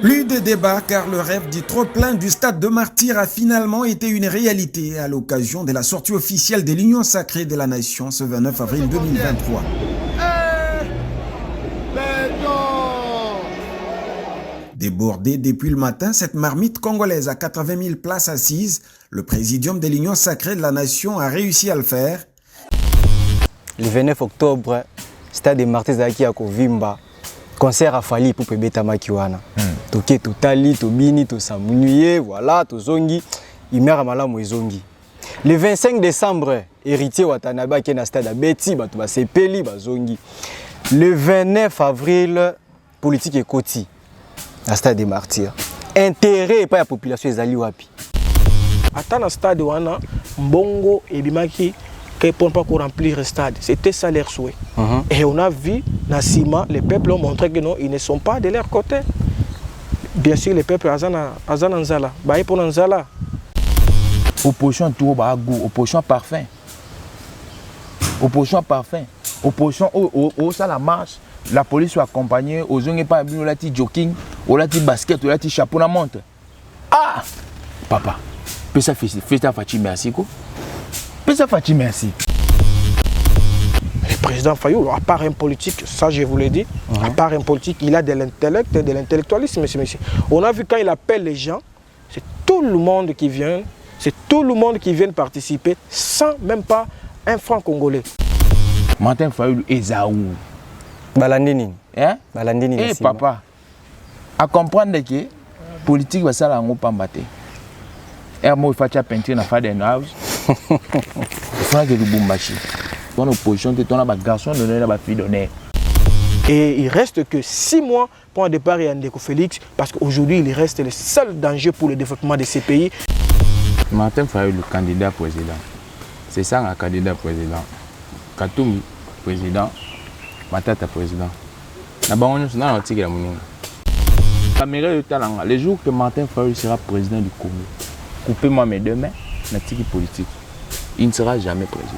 Plus de débat car le rêve du trop-plein du stade de Martyrs a finalement été une réalité à l'occasion de la sortie officielle de l'Union sacrée de la Nation ce 29 avril 2023. Débordée depuis le matin, cette marmite congolaise à 80 000 places assises, le présidium de l'Union sacrée de la Nation a réussi à le faire. Le 29 octobre, stade de Martyrs à Kovimba. Concert à Fali pour Pebeta Makiwana. Toké Totali, Tobini, Tosamunuye, voilà, Tozongi, Imera Malamu Zongi. Le 25 décembre, héritier Watanabe qui est dans stade à Beti, Batuba Sepeli, Bazongi. Le 29 avril, politique et Koti, dans stade des Martyrs. Intérêt pas la population des Wapi. Attends dans stade Wana, Mbongo et Bimaki. Pour ne pas remplir le stade. C'était ça leur souhait. Et on a vu, Nassima, les peuples ont montré que non, ils ne sont pas de leur côté. Bien sûr, les peuples Azana Nzala. Baï pour Nzala. Opposition tout au goût, opposition parfait. Opposition parfait. Opposition au ça la marche. La police soit accompagnée, aux gens n'est pas au lati jogging, au lati basket, au lati chapeau la montre. Ah! Papa, peut ça fait ta fatigue merci quoi? Merci. Le président Fayou, à part un politique, ça je vous l'ai dit, à part un politique, il a de l'intellect et de l'intellectualisme, monsieur. On a vu quand il appelle les gens, c'est tout le monde qui vient, participer sans même pas un franc congolais. Martin Fayou est Zaou. Balandini. Hein? Balandini. Eh papa, à comprendre que politique va ça la ngopambate. Et moi il faut faire peinture dans Faden House. Il faut que Lubumbashi. Ton opposition, ton garçon donné la fille donnée. Et il reste que 6 mois pour un départ et un Ndeko Félix, parce qu'aujourd'hui il reste le seul danger pour le développement de ces pays. Martin Fayou, le candidat président. C'est ça un candidat président. Katoumi, président. Matata, président. Les jours que Martin Fayou sera président du Congo, coupez-moi mes deux mains, la tique politique. Il ne sera jamais président.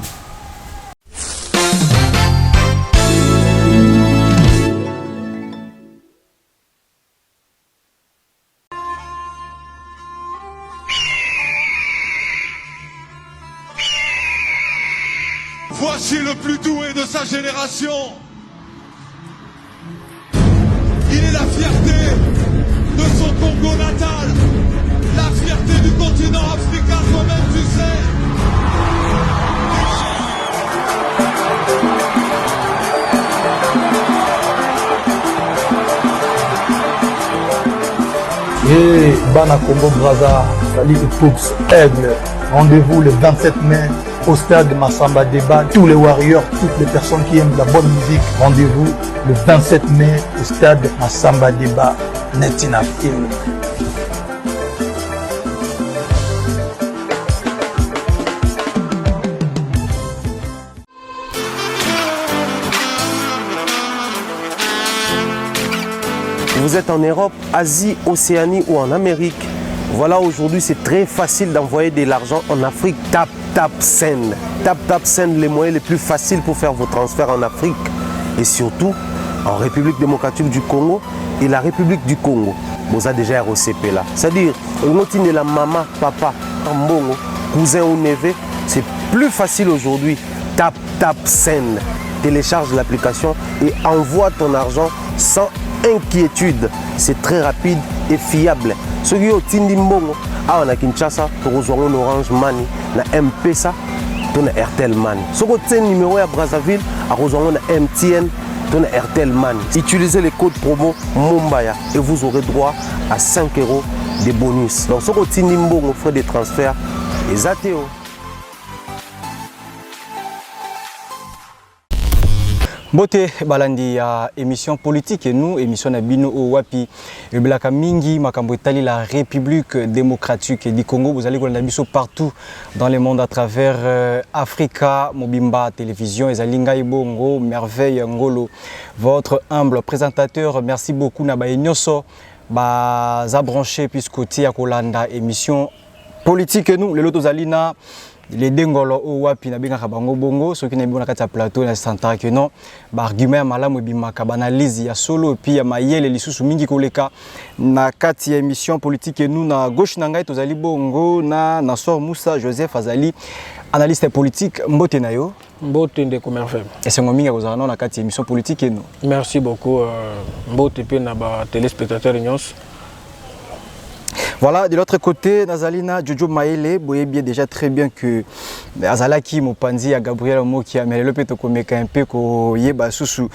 Voici le plus doué de sa génération. Il est la fierté de son Congo natal, la fierté du continent africain, toi-même tu sais. Et Bana Congo Braza, salut les Poups, Aigle. Rendez-vous le 27 mai au stade Massamba Débat. Tous les warriors, toutes les personnes qui aiment la bonne musique, rendez-vous le 27 mai au stade Massamba Débat. Netina Film. Vous êtes en Europe, Asie, Océanie ou en Amérique. Voilà, aujourd'hui c'est très facile d'envoyer de l'argent en Afrique. Tap Send. Tap Send, les moyens les plus faciles pour faire vos transferts en Afrique. Et surtout en République démocratique du Congo et la République du Congo. Vous avez déjà ROCP là. C'est-à-dire, on de la maman, papa, mbongo, cousin ou neveu. C'est plus facile aujourd'hui. Tap Send. Télécharge l'application et envoie ton argent sans inquiétude. C'est très rapide et fiable. Ceux qui ont Tindi Mbongo, on a Kinshasa, on a Orange Money, on a M-Pesa, on a Airtel Money. Ceux qui ont un numéro à Brazzaville, on a MTN, on a Airtel Money. Utilisez les codes promo Mumbaya et vous aurez droit à 5 € de bonus. Donc ceux qui ont Tindi Mbongo, frais de transfert, les ATO. Bote balandi ya émission politique et nous émission na bino o wapi belaka mingi makambo etali la République démocratique du Congo. Vous allez kolanda biso partout dans le monde à travers Africa Mobimba télévision ezalinga ibongo merveille ngolo votre humble présentateur. Merci beaucoup na ba nyonso ba za branché puisque côté ya kolanda émission politique et nous le lotozalina les dengolo o wapi na benga bango bongo ceux qui na bona kati ya plateau na santara que non ba argument ya malamu bimaka banalize ya solo puis ya mayele lisusu mingi koleka na kati ya émission politique et nous na gauche na ngai tozali bongo na Nassor Moussa Joseph azali analyste politique mbote na yo mbote ndeko merveille et c'est ngominga kozala na kati ya émission politique et nous merci beaucoup mbote pe na ba téléspectateurs nyons. Voilà, de l'autre côté, Nazalina Jojo Maele, vous voyez bien déjà très bien que Azalaki Mopanzi à Gabriel Mokia, mais le peut comme un peu que sous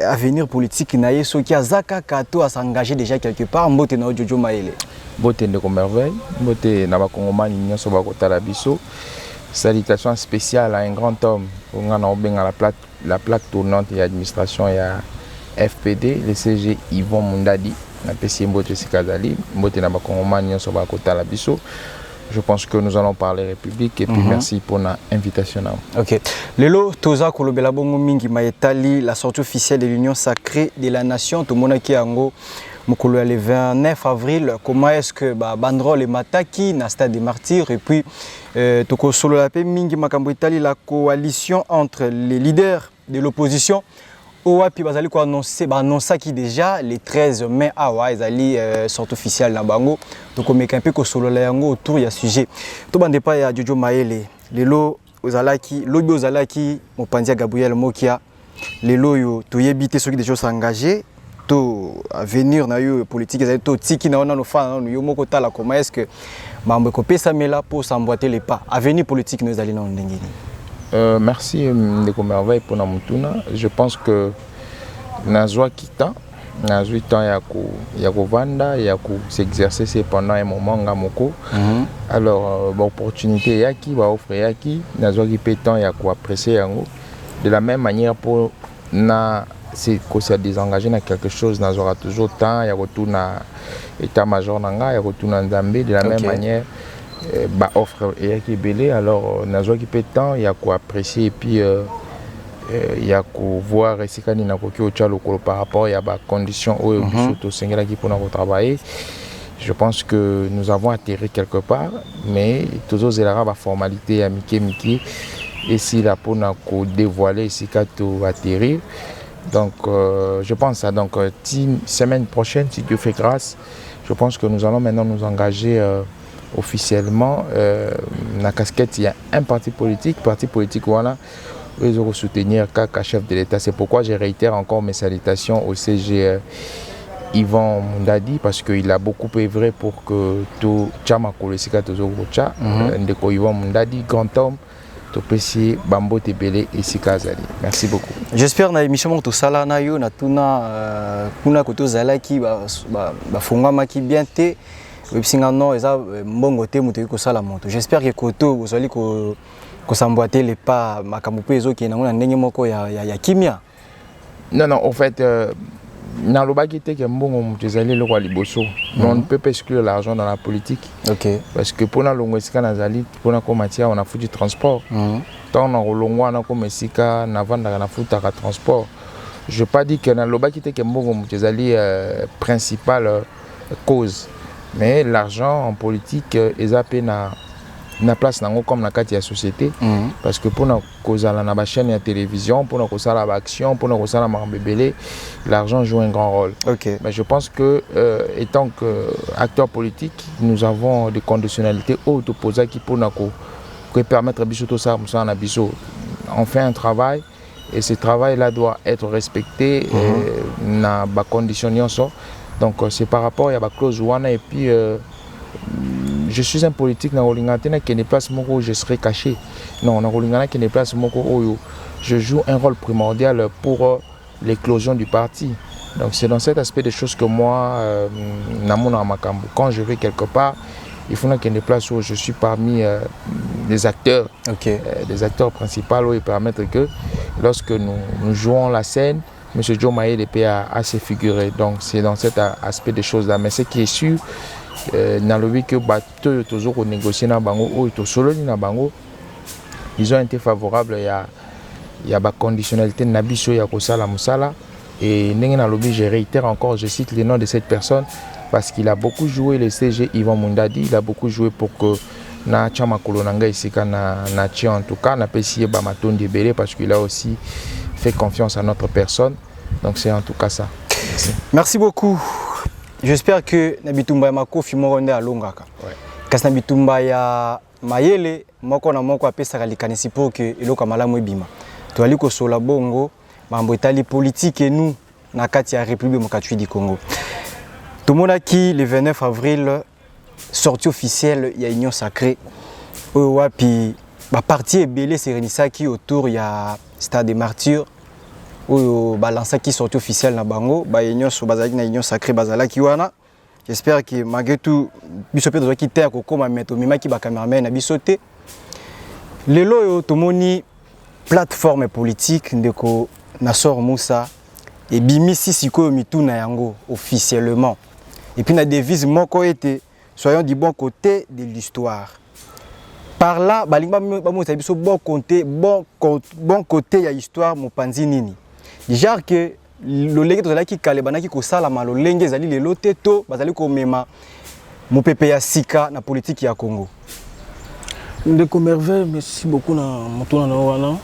avenir politique naïe, ce qui a Zaka Kato à s'engager déjà quelque part, Mbote na Jojo Maele. Mbote ndeko merveille, Mbote na bakongomani nyonso bakotala biso. Salutations spéciales à un grand homme, on a la plaque tournante et administration et à FPD, le CG Yvon Mundadi. Je pense que nous allons parler République et puis merci pour l'invitation. Ok. Lelo Toza Kolobela Bongo Mingi Maetali, la sortie officielle de l'Union sacrée de la Nation, tout le monde qui est en gros. Le 29 avril, comment est-ce que Bandrol et Mataki, na stade des martyrs, et puis Toko Solo la Mingi Makambo Italie, la coalition entre les leaders de l'opposition. Puis bazali ko annoncer qui déjà le 13 mai ils allient sorte officielle na bango donc on met un peu ko solo la yango autour ya sujet to bande pas ya Jojo Maele lelo ozalaki lobi ozalaki mopanzi Gabriel Mokia lelo yo to yebite ceux qui déjà s'engager to avenir na yo politique ezali to tiki na ona no fa yo moko tala comment est-ce que mambo ko pesa mela pour s'emboîter les pas avenir politique nous allons na ndengeni. Merci Ndeko Merveille pour Namutuna. Je pense que Nazwa Kita, Nazwa temps yako vanda, yako s'exercer pendant un moment ngamoko. Alors l'opportunité yaki, va offrir yaki, Nazwa qui peut temps yako apprécier yango. De la même manière pour na c'est qu'on s'est désengagé dans quelque chose, Nazwa toujours temps, yako tout na état-major nanga, yako tout na Nzambe. De la même manière. Offre et qui belé alors nazo qui peut temps il y a quoi apprécier et puis il y a quoi voir ici quand il n'a qu'au tchalo par rapport il y a conditions où surtout singela qui pour nous travailler. Je pense que nous avons atterri quelque part mais toujours c'est la formalité à Mickey et si la pour nous dévoiler ici quand tout atterrir donc je pense ça donc semaine prochaine si Dieu fait grâce je pense que nous allons maintenant nous engager officiellement la casquette il y a un parti politique voilà ils ont soutenir Kaka chef de l'État. C'est pourquoi je réitère encore mes salutations au CG Yvon Mundadi parce qu'il a beaucoup œuvré pour que tout Tchama Kolesika toujours Tcha Ndeko Yvon Mundadi grand homme Topesi Bambo Tebele et Sikazali. Merci beaucoup. J'espère na émission tout ça là na yo na tuna kuna koto zalaki ba fonga maki bien te non mbongo te mutu ko sala moto. J'espère que koto vous allez ko s'emboîter les pas makambo pe ezo ki na ngona ndenge moko ya kimia. Non en fait na lobaki te ke mbongo mutu ezali le kwa liboso. On ne peut pas exclure l'argent dans la politique. OK. Parce que pour na longo esika na zali pour na ko matière on a foutu du transport. Tant na rolongwa na ko mesika na vanda na futa ka transport. Je pas dit que na lobaki te ke mbongo mutu ezali principale cause. Mais l'argent en politique est à peine na place comme dans la société parce que pour nous cause la chaîne de télévision pour nous cause la action pour nous cause la marbébélé l'argent joue un grand rôle. Okay. Mais je pense que étant qu'acteurs politiques nous avons des conditionnalités opposées qui pour nous permettre à tout ça on fait un travail et ce travail là doit être respecté dans les conditions. Donc c'est par rapport à la clause Wana et puis je suis un politique dans Rolingana qui n'est pas ce où je serai caché. Non, dans Rolingana qui n'est pas ce où je joue un rôle primordial pour l'éclosion du parti. Donc c'est dans cet aspect des choses que moi, quand je vais quelque part, il faut qu'il y ait des places où je suis parmi les acteurs, des acteurs principaux et permettre que lorsque nous jouons la scène, M. Joe Maele a assez figuré, donc c'est dans cet aspect des choses-là. Mais ce qui est sûr, dans le but que toujours négocier na bango ou solo na bango, ils ont été favorables. Il y a des conditionnalités nabiso ya kosala musala et dans le but je réitère encore, je cite les noms de cette personne parce qu'il a beaucoup joué le CG Yvon Mundadi, il a beaucoup joué pour que na tia makolo na ngai esika na tia en tout cas na pesi ba matondi ebele parce qu'il a aussi fait confiance à notre personne. Donc c'est en tout cas ça. Merci beaucoup. J'espère que Nabitumba ya makofi moko nde alongaka. Ouais. Kasi Nabitumba ya mayele moko na moko apesaka likanisi po ke eloko malamu ebima. Toali kosola bongo mambo etali politique et nous na kati ya République démocratique du Congo. Tomonaki le 29 avril sortie officielle ya Union Sacrée oyo wapi ba parti ebele serenisaki autour ya Stade des Martyrs oyo balansaki sortie officielle na bango ba Union so bazalaki na Union Sacrée bazalaki wana. J'espère que malgré tout biso pe dozaki te kokoma meto mimaki ba cameraman na biso te. Lelo yo tomoni plateforme politique ndeko Nassor Moussa et bimisi sikoyo mituna yango officiellement. Et puis la devise moko était soyons du bon côté de l'histoire. Par là, balingba bamusa biso bon côté ya histoire mopanzi nini. Genre que le lenge to zalaki kale banaki ko sala malo lenge zali le loteto bazali ko mema mopepe ya sika na politique ya Congo. Ndeko Merveille, merci beaucoup na motuna na wana.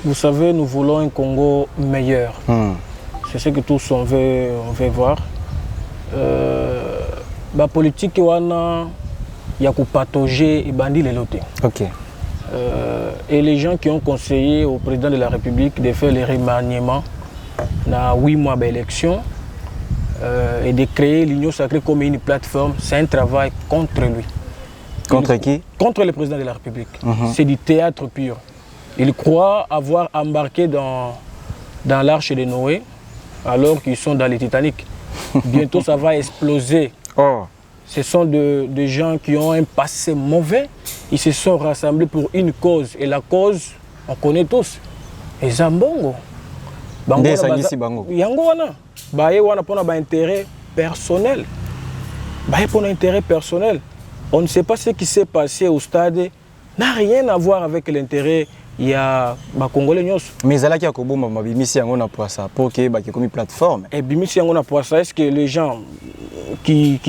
Vous savez, nous voulons un Congo meilleur. C'est ce que tous on veut voir. La politique wana ya ko patauger et bandi les lotés. OK. Et les gens qui ont conseillé au président de la République de faire les remaniements dans 8 mois d'élection et de créer l'Union Sacrée comme une plateforme, c'est un travail contre lui. Contre qui? Contre le président de la République. C'est du théâtre pur. Il croit avoir embarqué dans l'arche de Noé alors qu'ils sont dans le Titanic. Bientôt ça va exploser. Oh. Ce sont des gens qui ont un passé mauvais. Ils se sont rassemblés pour une cause. Et la cause, on connaît tous. Les Zambongo. Yango wana. Baye wana pour un intérêt personnel. Baye pour un intérêt personnel. On ne sait pas ce qui s'est passé au stade. N'a rien à voir avec l'intérêt. Il y a les Congolais. Mais Zalaki Akoboma m'a bimisi yango na poisa pour que ba comme plateforme. Et bimisi yango na poisa, est-ce que les gens qui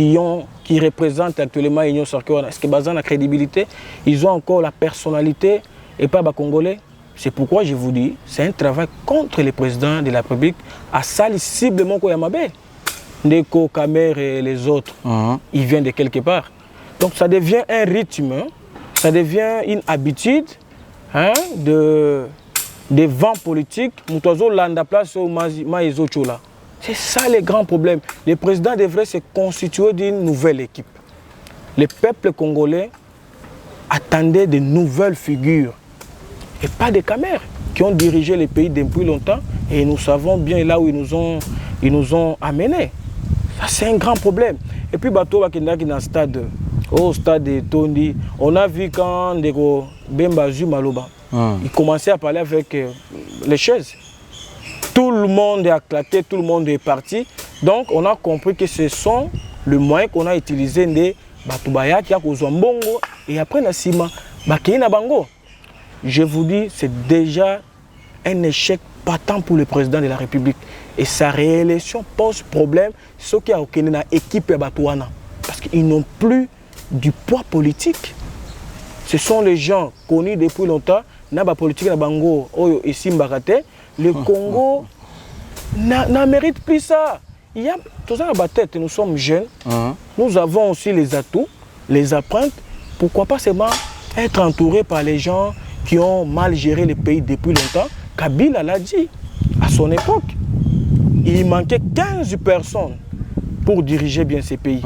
représentent actuellement l'Union Sacrée, est-ce que bazan la crédibilité, ils ont encore la personnalité et pas les Congolais? C'est pourquoi je vous dis, c'est un travail contre le président de la République à salir ciblement Koyamabe. Ndeko, Kamer et les autres, ils viennent de quelque part. Donc ça devient un rythme, ça devient une habitude. Des vents politiques, c'est ça le grand problème. Le président devrait se constituer d'une nouvelle équipe. Le peuple congolais attendait de nouvelles figures et pas des caméras qui ont dirigé le pays depuis longtemps et nous savons bien là où ils nous ont amenés. Ça c'est un grand problème. Et puis bateau qui est dans le stade. Au stade de Tondi, on a vu quand Bemba Maloba, il commençait à parler avec les chaises. Tout le monde a claqué, tout le monde est parti. Donc on a compris que ce sont les moyens qu'on a utilisés de Batubaya qui a causé Bongo et après Nassima, Bakina Bango. Je vous dis, c'est déjà un échec patent pour le président de la République. Et sa réélection pose problème, ce qui a aucune équipe Batouana. Parce qu'ils n'ont plus du poids politique. Ce sont les gens connus depuis longtemps. Naba politique na bango oyo esimbakate. Le Congo n'a mérite plus ça. Il y a tout ça dans la tête. Nous sommes jeunes. Nous avons aussi les atouts, les empreintes. Pourquoi pas seulement être entouré par les gens qui ont mal géré le pays depuis longtemps. Kabila l'a dit à son époque. Il manquait 15 personnes pour diriger bien ces pays.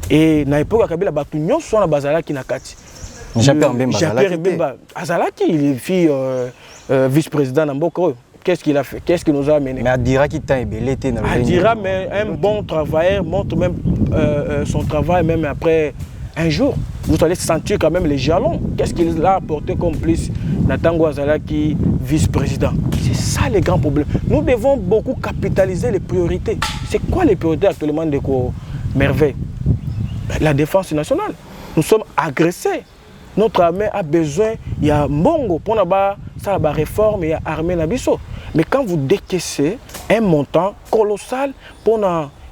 Et na époque Kabila batu nyonso na bazalaki na kati. Jean-Pierre Mbemba Azalaki, il est vice-président na Mboko. Qu'est-ce qu'il a fait? Qu'est-ce qu'il nous a amené? Mais Adira qui t'a ébélé na Adira mais un bon travailleur montre même son travail même après un jour. Vous allez sentir quand même les jalons. Qu'est-ce qu'il a apporté comme plus Natango Azalaki vice-président? C'est ça les grands problèmes. Nous devons beaucoup capitaliser les priorités. C'est quoi les priorités actuellement de Merveille? La défense nationale. Nous sommes agressés. Notre armée a besoin, il y a Mbongo pour la réforme et l'armée Nabiso. Mais quand vous décaissez un montant colossal pour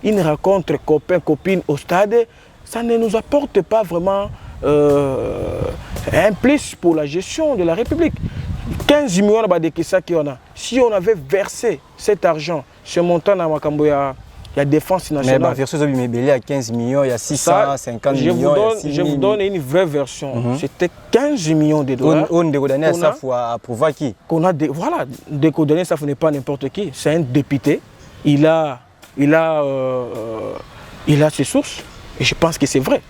une rencontre copain-copine au stade, ça ne nous apporte pas vraiment un plus pour la gestion de la République. 15 millions de Kessa qu'il y en a. Si on avait versé cet argent, ce montant dans Makambo, il y a défense nationale. Mais la version il y a 15 millions, il y a 650 millions. Je vous donne une vraie version. C'était 15 millions de dollars. On a ça fois approuvé qui voilà, Décodané, ça n'est pas n'importe qui. C'est un député. Il a ses sources. Et je pense que c'est vrai.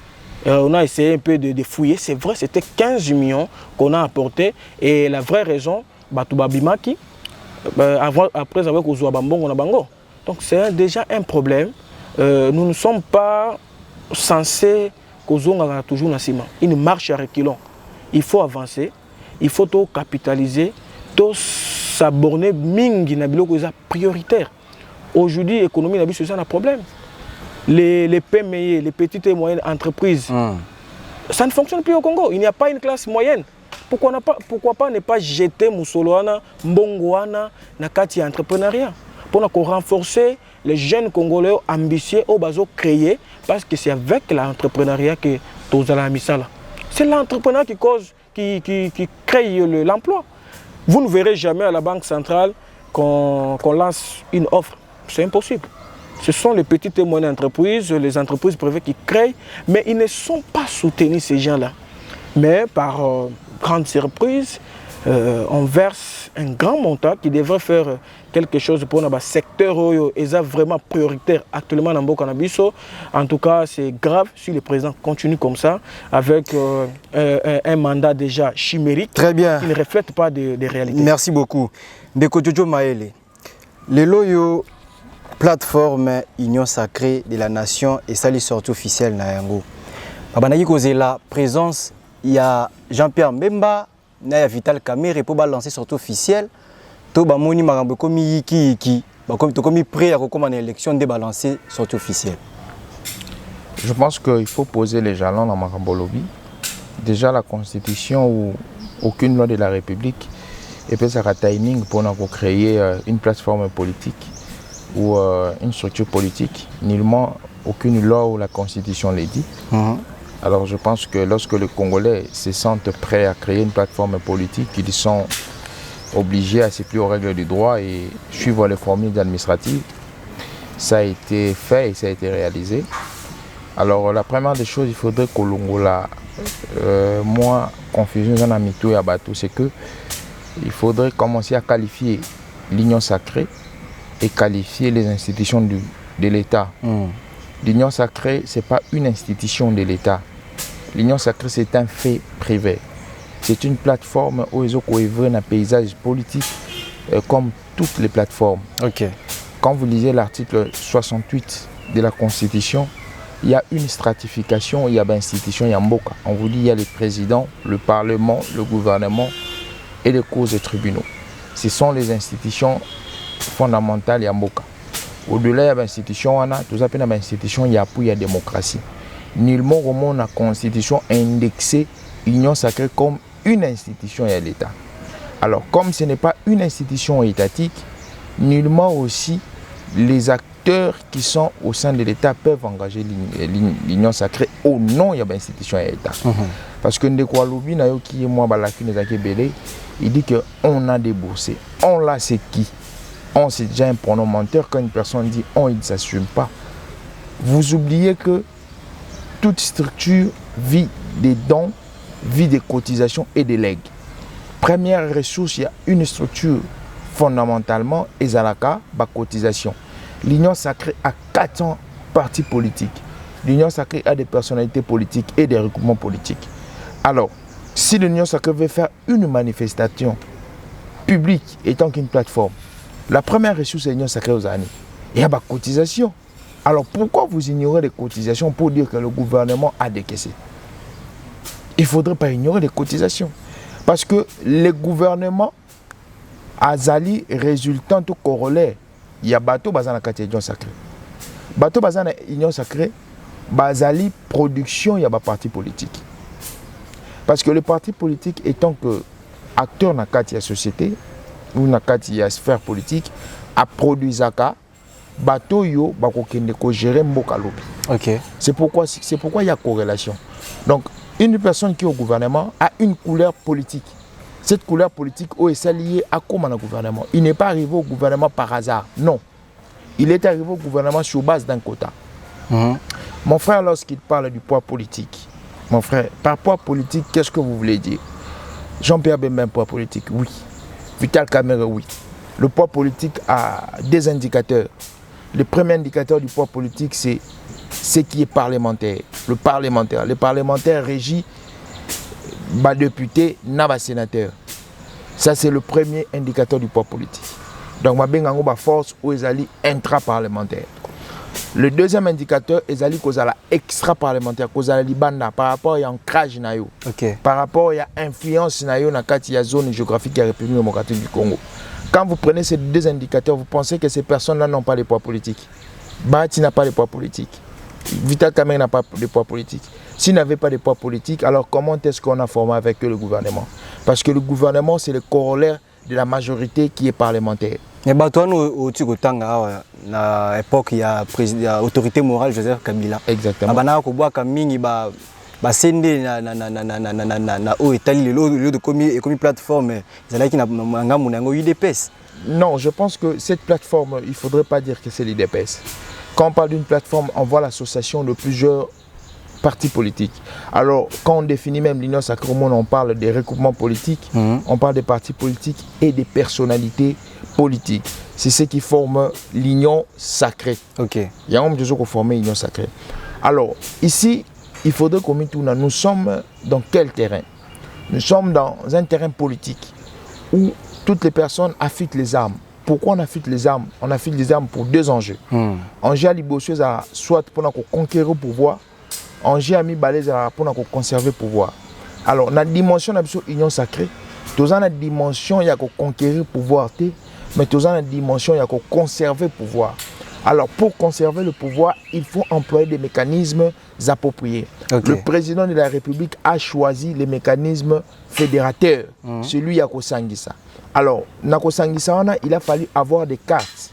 On a essayé un peu de fouiller. C'est vrai, c'était 15 millions qu'on a apporté. Et la vraie raison, Batouba Bimaki, après avoir Kozoua Bambongo na Bango. Donc c'est déjà un problème. Nous ne sommes pas censés Kozoua toujours na ciment. Une marche à reculons. Il faut avancer. Il faut tout capitaliser. Tout s'aborner mingi na biloko prioritaire. Aujourd'hui, l'économie n'a pas un problème. Les PME, les petites et moyennes entreprises, ça ne fonctionne plus au Congo. Il n'y a pas une classe moyenne. Pourquoi pas ne pas jeter Moussoloana, Mbongoana, Nakati entrepreneuriat pour renforcer les jeunes Congolais ambitieux au bazo créés, parce que c'est avec l'entrepreneuriat que tous allons mis ça là. C'est l'entrepreneuriat qui crée l'emploi. Vous ne verrez jamais à la Banque centrale qu'on lance une offre. C'est impossible. Ce sont les petites et moyennes entreprises, les entreprises privées qui créent, mais ils ne sont pas soutenus, ces gens-là. Mais par grande surprise, on verse un grand montant qui devrait faire quelque chose pour le secteur vraiment prioritaire actuellement dans le Canabiso. En tout cas, c'est grave si le président continue comme ça, avec un mandat déjà chimérique. Très bien. Qui ne reflète pas de réalité. Merci beaucoup. Ndeko Jojo Maele, les loyaux plateforme Union Sacrée de la Nation et ça les sorties officielles na yango. Babanaki cause la présence il y a Jean-Pierre Mbemba, na ya Vital Kamerhe pour balancer sortie officielle. To ba moni makambo komi yiki ba comme to komi prêt à recommander l'élection de balancer sortie officielle. Je pense qu'il faut poser les jalons dans makambo lobby. Déjà la constitution ou aucune loi de la République et puis ça a timing pour créer une plateforme politique ou une structure politique, nullement aucune loi ou la constitution l'est dit. Alors je pense que lorsque les Congolais se sentent prêts à créer une plateforme politique, ils sont obligés à se plier aux règles du droit et suivre les formules administratives. Ça a été fait et ça a été réalisé. Alors la première des choses, il faudrait qu'au Longola, moi, confusion dans la mytho et à Batou, c'est que il faudrait commencer à qualifier l'Union Sacrée et qualifier les institutions de l'État. L'Union Sacrée, ce n'est pas une institution de l'État. L'Union Sacrée, c'est un fait privé. C'est une plateforme où ils ont un paysage politique comme toutes les plateformes. Quand vous lisez l'article 68 de la Constitution, il y a une stratification, il y a une institution, il y a Mboka. On vous dit il y a le président, le Parlement, le gouvernement et les cours et tribunaux. Ce sont les institutions fondamentales et Mboka. Au-delà, il y a une institution, tout ça, il y a une institution, il y a la démocratie. Nullement, comment la Constitution a indexé l'Union Sacrée comme une institution et l'État. Alors, comme ce n'est pas une institution étatique, nullement aussi les acteurs qui sont au sein de l'État peuvent engager l'Union Sacrée au nom de l'institution et l'État. Parce que Ndeko Alobi, il dit qu'on a déboursé. On l'a, c'est qui? On, c'est déjà un pronom menteur. Quand une personne dit on, il ne s'assume pas. Vous oubliez que toute structure vit des dons, vit des cotisations et des legs. Première ressource, il y a une structure fondamentalement, Ezalaka, la cotisation. L'Union Sacrée a 400 partis politiques. L'Union Sacrée a des personnalités politiques et des regroupements politiques. Alors, si l'Union Sacrée veut faire une manifestation publique étant qu'une plateforme, la première ressource de l'Union Sacrée aux années, il y a la cotisation. Alors pourquoi vous ignorez les cotisations pour dire que le gouvernement a décaissé? Il ne faudrait pas ignorer les cotisations. Parce que le gouvernement a zali résultant tout corollaire. Il y a bateau bazana kati Union Sacrée. Bateau bazana Union Sacrée, bazali production, il y a des partis politiques. Parce que le parti politique étant que acteur dans la société, ou dans la sphère politique, a produit Zaka, bato yo bakokende ko gérer mboka lobi. OK. C'est pourquoi il y a corrélation. Donc une personne qui est au gouvernement a une couleur politique. Cette couleur politique est liée à comment le gouvernement. Il n'est pas arrivé au gouvernement par hasard. Non. Il est arrivé au gouvernement sur base d'un quota. Mon frère, lorsqu'il parle du poids politique, mon frère, par poids politique, qu'est-ce que vous voulez dire? Jean-Pierre Bemba, poids politique, oui. Vital Kamerhe, oui. Le poids politique a des indicateurs. Le premier indicateur du poids politique, c'est ce qui est parlementaire. Le parlementaire régit bas député, n'a sénateur. Ça, c'est le premier indicateur du poids politique. Donc, ma bengango ba force ou ezali intra-parlementaire. Le deuxième indicateur, ezali kozala extra-parlementaire, kozala libanda par rapport à ancrage na yo. OK. Par rapport à influence na yo na kati ya zone géographique de la République démocratique du Congo. Quand vous prenez ces deux indicateurs, vous pensez que ces personnes-là n'ont pas de poids politique. Bahati n'a pas de poids politique. Vital Kamerhe n'a pas de poids politique. S'il n'avait pas de poids politique, alors comment est-ce qu'on a formé avec eux le gouvernement? Parce que le gouvernement, c'est le corollaire de la majorité qui est parlementaire. Mais bato au Tanga na époque il y a président autorité morale Joseph Kabila. Exactement. Abana ko boaka mingi ba sende na o Italie le de comme plateforme ezala ki na ngambu nango UDPS. Non, je pense que cette plateforme, il ne faudrait pas dire que c'est l'UDPS. Quand on parle d'une plateforme, on voit l'association de plusieurs partis politiques. Alors, quand on définit même l'Union sacrée, on parle des recoupements politiques, on parle des partis politiques et des personnalités politiques. C'est ce qui forme l'Union sacrée. OK. Il y a un homme qui a formé l'Union sacrée. Alors, ici, il faudrait qu'on mette nous sommes dans quel terrain? Nous sommes dans un terrain politique où toutes les personnes affûtent les armes. Pourquoi on affûte les armes? On affûte les armes pour deux enjeux. Enjeu à l'ibosseuse, soit pour conquérir le pouvoir, enjeu à mi balèze pour conserver le pouvoir. Alors, dans la dimension de l'union sacrée, dans la dimension il y a conquérir le pouvoir, mais dans la dimension il y a conserver le pouvoir. Alors, pour conserver le pouvoir, il faut employer des mécanismes appropriés. Okay. Le président de la République a choisi les mécanismes fédérateurs, celui à Kosangisa. Alors, dans Kosangisa, il a fallu avoir des cartes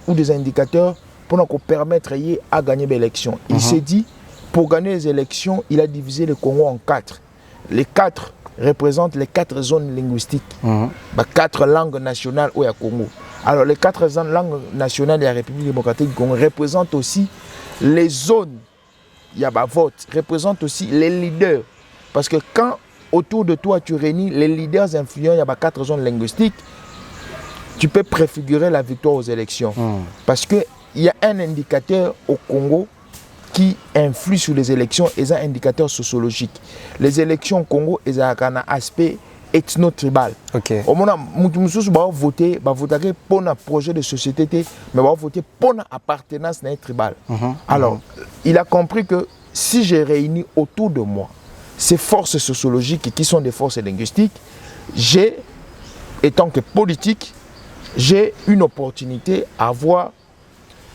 ou des indicateurs pour nous permettre à gagner l'élection. Il s'est dit, pour gagner les élections, il a divisé le Congo en 4. Les 4 représentent les 4 zones linguistiques, 4 langues nationales au Congo. Alors, les 4 langues nationales de la République démocratique du Congo représentent aussi les zones, il y a vote, représentent aussi les leaders. Parce que quand autour de toi tu réunis les leaders influents, il y a 4 zones linguistiques, tu peux préfigurer la victoire aux élections. Parce qu'il y a un indicateur au Congo qui influe sur les élections, et un indicateur sociologique. Les élections au Congo, ils ont un aspect ethno-tribal. Okay. Au moment où nous va voter pour un projet de société, mais va voter pour une appartenance tribale. Alors, il a compris que si j'ai réuni autour de moi ces forces sociologiques qui sont des forces linguistiques, j'ai, étant que politique, j'ai une opportunité à avoir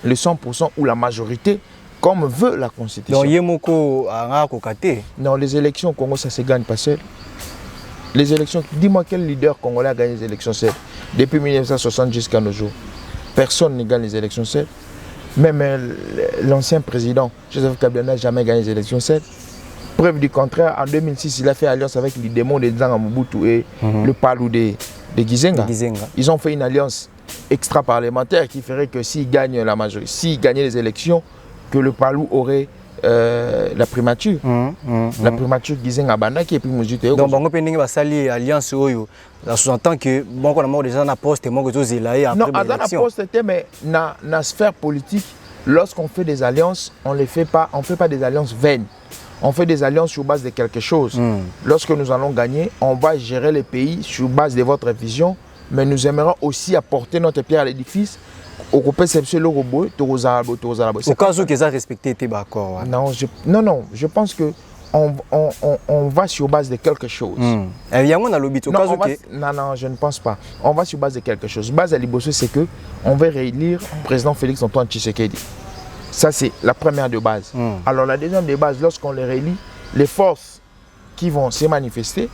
le 100% ou la majorité comme veut la Constitution. Non, les élections au Congo, ça se gagne pas seul. Les élections, dis-moi quel leader congolais a gagné les élections seul depuis 1960 jusqu'à nos jours. Personne ne gagne les élections seul. Même l'ancien président Joseph Kabila n'a jamais gagné les élections seul. Preuve du contraire, en 2006, il a fait alliance avec les démons de Nzanga Mobutu et le Palou de Gizenga. Ils ont fait une alliance extra-parlementaire qui ferait que s'ils gagnent la majorité, s'ils gagnaient les élections, que le Palou aurait la primature. La primature Gizenga Bandaki et puis Mouzute. Donc, on peut une alliance ça sous-entend que bon, on a mort déjà dans poste et moi que tous après l'élection. Non, dans la poste, mais dans la sphère politique, lorsqu'on fait des alliances, on ne fait pas des alliances vaines. On fait des alliances sur base de quelque chose. Lorsque nous allons gagner, on va gérer les pays sur base de votre vision, mais nous aimerons aussi apporter notre pierre à l'édifice. Au cas où que ça respecté tes accords. Non, je pense que on va sur base de quelque chose. Non, je ne pense pas. On va sur base de quelque chose. Base à Liboso, c'est que on va réélire le président Félix Antoine Tshisekedi. Ça, c'est la première de base. Alors, la deuxième de base, lorsqu'on les réélit, les forces qui vont se manifester,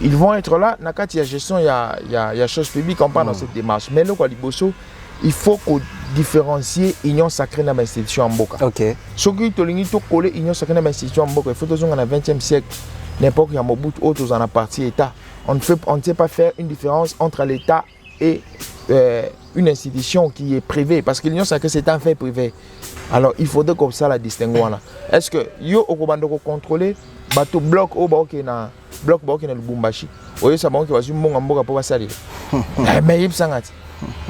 ils vont être là. Nakati, il y a gestion, il y a choses publiques, on parle dans cette démarche. Mais là, Liboso, il faut qu'au différencier Union Sacrée dans l'institution en Boka. Ok. Ce qui est collé Union Sacrée dans l'institution en Boka, il faut que dans le 20e siècle, n'importe qui a Mobutu, autres en a parti État. On ne sait pas faire une différence entre l'État et une institution qui est privée, parce que l'Union Sacrée c'est un fait privé. Alors il faudrait comme ça la distinguer. Est-ce que yo okobanda ko contrôler bateau bloc au ba na bloc ba na Lubumbashi oyo ça ba ko wazu mbonga mboka po basali mais yip sangati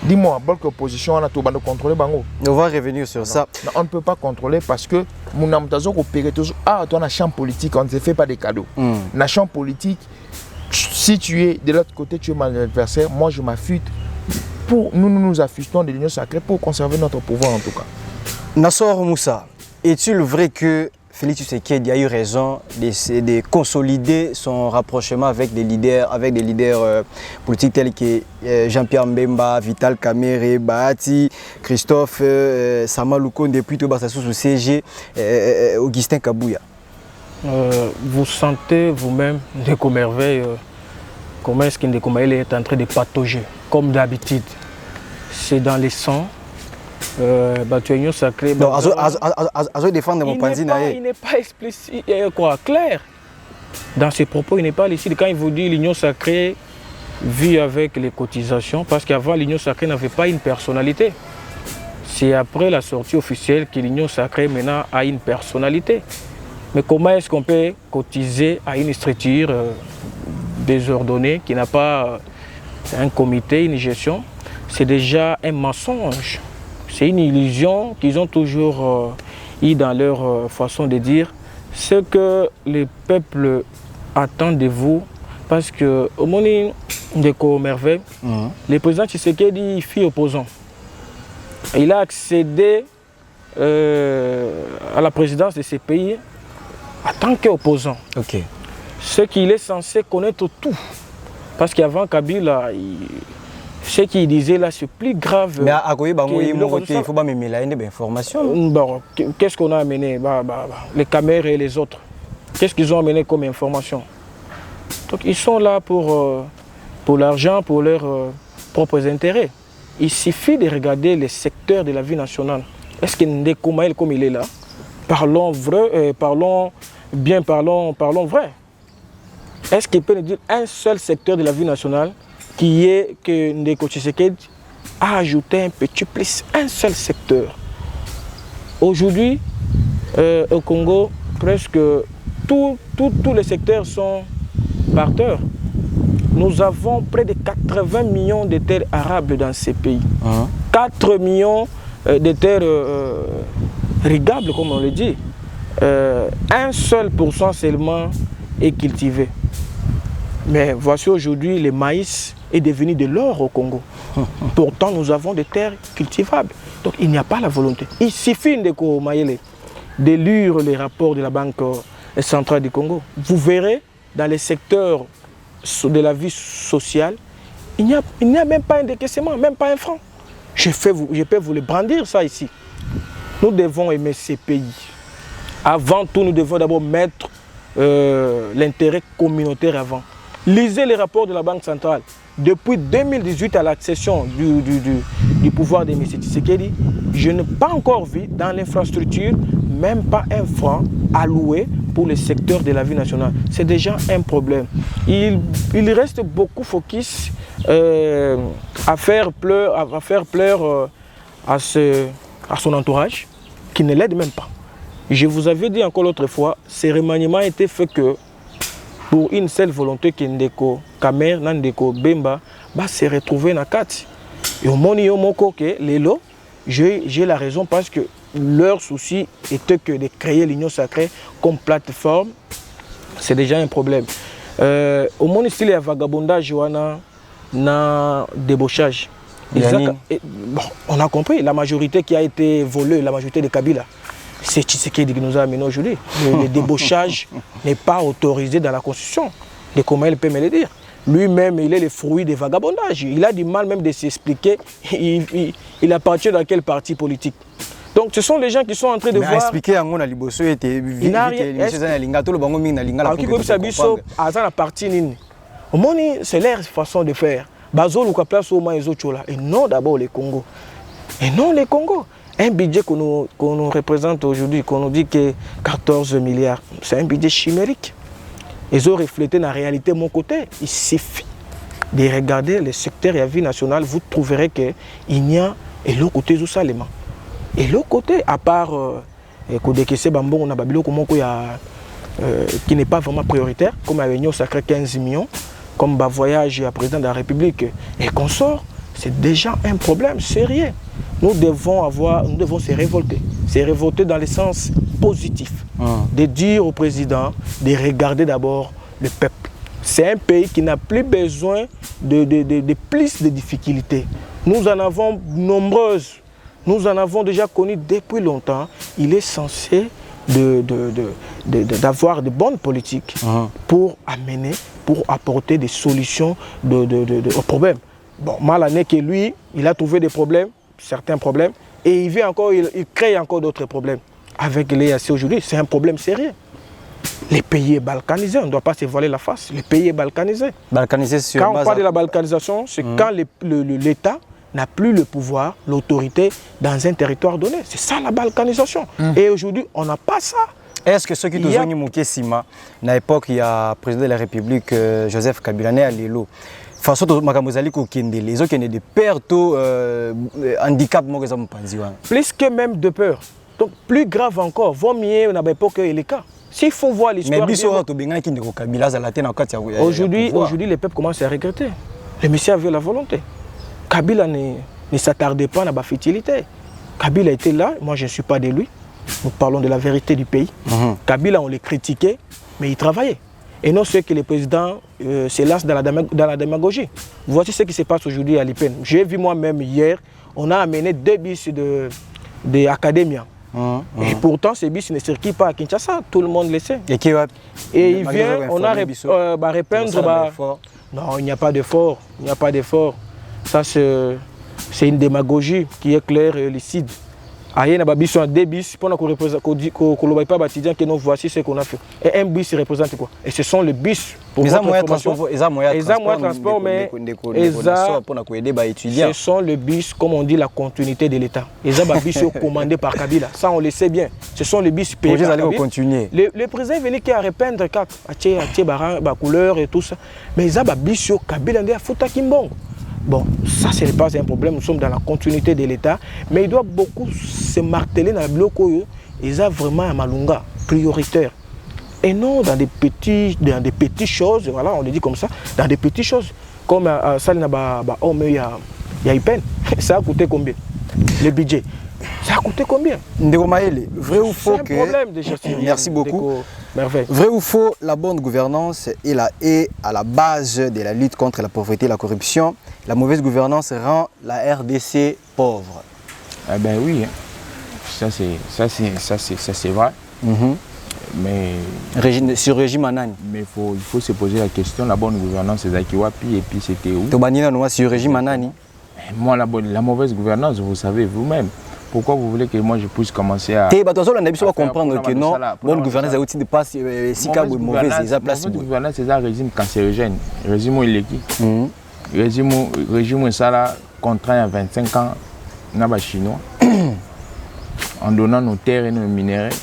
dis-moi bloc opposition na to banda contrôler bango. On va revenir sur ça. Non, on ne peut pas contrôler parce que mon amtazo ko péré toujours toi na champ politique on ne se fait pas des cadeaux. Na champ politique si tu es de l'autre côté tu es mon adversaire, moi je m'affûte pour nous affûtons de l'Union Sacrée pour conserver notre pouvoir en tout cas. Nassor Moussa, est-il vrai que Félix Tshisekedi a eu raison de consolider son rapprochement avec des leaders politiques tels que Jean-Pierre Mbemba, Vital Kamerhe, Bahati, Christophe Samalouko, depuis tout Bassassou au CG, Augustin Kabouya? Vous sentez vous-même Ndeko Merveille, comment est-ce que Ndeko Merveille est en train de patauger, comme d'habitude. C'est dans les sangs. Union Sacrée. Non, défendre mon panzi. Il n'est pas explicite, clair. Dans ses propos, il n'est pas lucide. Quand il vous dit l'Union Sacrée vit avec les cotisations, parce qu'avant l'Union Sacrée n'avait pas une personnalité. C'est après la sortie officielle que l'Union Sacrée maintenant a une personnalité. Mais comment est-ce qu'on peut cotiser à une structure désordonnée qui n'a pas un comité, une gestion? C'est déjà un mensonge. C'est une illusion qu'ils ont toujours eu dans leur façon de dire. Ce que le peuple attend de vous, parce que au moment de Merveille, le président Tshisekedi fut opposant. Il a accédé à la présidence de ce pays en tant qu'opposant. Okay. Ce qu'il est censé connaître tout. Parce qu'avant Kabila, ce qu'il disait là, c'est plus grave. Mais à quoi il faut pas me mêler des informations. Bon, qu'est-ce qu'on a amené les caméras et les autres. Qu'est-ce qu'ils ont amené comme information? Donc ils sont là pour l'argent, pour leurs propres intérêts. Il suffit de regarder les secteurs de la vie nationale. Est-ce que Ndeko Maël, comme il est là, parlons vrai, parlons vrai. Est-ce qu'il peut nous dire un seul secteur de la vie nationale qui est que Ndeko Tshisekedi a ajouté un petit plus, un seul secteur? Aujourd'hui, au Congo, presque tous les secteurs sont par terre. Nous avons près de 80 millions de terres arables dans ces pays. 4 millions de terres rigables, comme on le dit. 1 seul % seulement est cultivé. Mais voici aujourd'hui, le maïs est devenu de l'or au Congo. Pourtant, nous avons des terres cultivables. Donc, il n'y a pas la volonté. Il suffit de lire les rapports de la Banque centrale du Congo. Vous verrez, dans les secteurs de la vie sociale, il n'y a même pas un décaissement, même pas un franc. Je peux vous le brandir, ça, ici. Nous devons aimer ces pays. Avant tout, nous devons d'abord mettre l'intérêt communautaire avant. Lisez les rapports de la Banque centrale. Depuis 2018 à l'accession du pouvoir de M. Tshisekedi, je n'ai pas encore vu dans l'infrastructure même pas un franc alloué pour le secteur de la vie nationale. C'est déjà un problème. Il reste beaucoup focus à faire pleurer à son entourage qui ne l'aide même pas. Je vous avais dit encore l'autre fois, ce remaniement a été fait que pour une seule volonté que Ndeko Kamerhe, Ndeko Bemba va se retrouver dans la carte. Et au moment où j'ai la raison parce que leur souci était que de créer l'Union Sacrée comme plateforme. C'est déjà un problème. Au moment où il y a vagabondage, il y a débauchage. On a compris, la majorité qui a été volée, la majorité de Kabila, c'est Tshisekedi qui nous a amené aujourd'hui. Le débauchage n'est pas autorisé dans la Constitution. De comment il peut me le dire. Lui-même, il est le fruit des vagabondages. Il a du mal même de s'expliquer. Il appartient dans quel parti politique. Donc ce sont les gens qui sont en train de voir. Expliquer à mon aliboso était c'est leur façon de faire. Et non d'abord le Congo. Et non les Congo. Un budget qu'on nous représente aujourd'hui, qu'on nous dit que 14 milliards, c'est un budget chimérique. Ils ont reflété la réalité de mon côté. Il suffit de regarder le secteur et la vie nationale, vous trouverez qu'il n'y a et l'autre côté tout ça. Et l'autre côté, à part qui n'est pas vraiment prioritaire, comme la réunion sacrée 15 millions, comme le voyage à président de la République et consort, c'est déjà un problème sérieux. Nous devons se révolter dans le sens positif, de dire au président de regarder d'abord le peuple. C'est un pays qui n'a plus besoin de plus de difficultés. Nous en avons nombreuses. Nous en avons déjà connu depuis longtemps. Il est censé d'avoir de bonnes politiques pour apporter des solutions aux problèmes. Bon, mal année que lui, il a trouvé des problèmes, certains problèmes, et il crée encore d'autres problèmes. Avec l'EAC aujourd'hui, c'est un problème sérieux. Le pays est balkanisé, on ne doit pas se voiler la face. Le pays est balkanisé. Balkanisé sur quand on parle de la balkanisation, c'est quand l'État n'a plus le pouvoir, l'autorité dans un territoire donné. C'est ça la balkanisation. Et aujourd'hui, on n'a pas ça. Est-ce que ceux qui ont dit Sima, à l'époque, il y a le président de la République, Joseph Kabila, à Lelo, façon de Makamozali Kokende, les autres qui ont des pertes, handicap, plus que même de peur. Donc, plus grave encore, vaut mieux à l'époque et les cas. S'il faut voir l'histoire. Aujourd'hui, les peuples commencent à regretter. Le Messie avait la volonté. Kabila ne s'attardait pas à la futilité. Kabila était là, moi je ne suis pas de lui. Nous parlons de la vérité du pays. Kabila, on les critiquait, mais il travaillait. Et non ce que les présidents se lancent dans la démagogie. Voici ce qui se passe aujourd'hui à l'IPEN. J'ai vu moi-même hier, on a amené 2 bus de Academia. Et pourtant, ces bus ne circulent pas à Kinshasa, tout le monde le sait. Et il vient, on a répandre. Non, il n'y a pas d'effort. Il n'y a pas d'effort. Ça, c'est une démagogie qui est claire et lucide. Il y a des bus pour qu'on ne voit pas que nous voici ce qu'on a fait. Et un bus représente quoi? Et ce sont les bus pour votre formation. Ce sont les bus, comme on dit, la continuité de l'État. Les bus sont commandés par Kabila. Ça, on le sait bien. Ce sont les bus payés par Kabila. Le président est venu à répandre la couleur et tout ça. Mais les bus sont Kabila à Fouta Kimbong. Bon, ça, ce n'est pas un problème, nous sommes dans la continuité de l'État, mais il doit beaucoup se marteler dans le bloc où ils ont vraiment un malunga prioritaire. Et non dans des petites choses, voilà, on le dit comme ça, dans des petites choses. Comme ça, il y a une peine. Ça a coûté combien? Le budget. Ça a coûté combien? Vrai ou faux que... problème de gestion. Merci beaucoup. Vrai ou faux, la bonne gouvernance est à la base de la lutte contre la pauvreté et la corruption. La mauvaise gouvernance rend la RDC pauvre. Eh ben oui, ça c'est vrai. Mais sur régime Anani. Mais il faut se poser la question, la bonne gouvernance c'est Zakiwapi et puis c'était où? Sur régime Anani. Moi la mauvaise gouvernance, vous savez vous-même. Pourquoi vous voulez que moi je puisse commencer à... comprendre que non, bonne gouvernance est aussi de pas si mauvaise, mauvaise gouvernance c'est un régime cancérigène, régime illégal. Régime ça là contraint à 25 ans dans chinois en donnant nos terres et nos minéraux,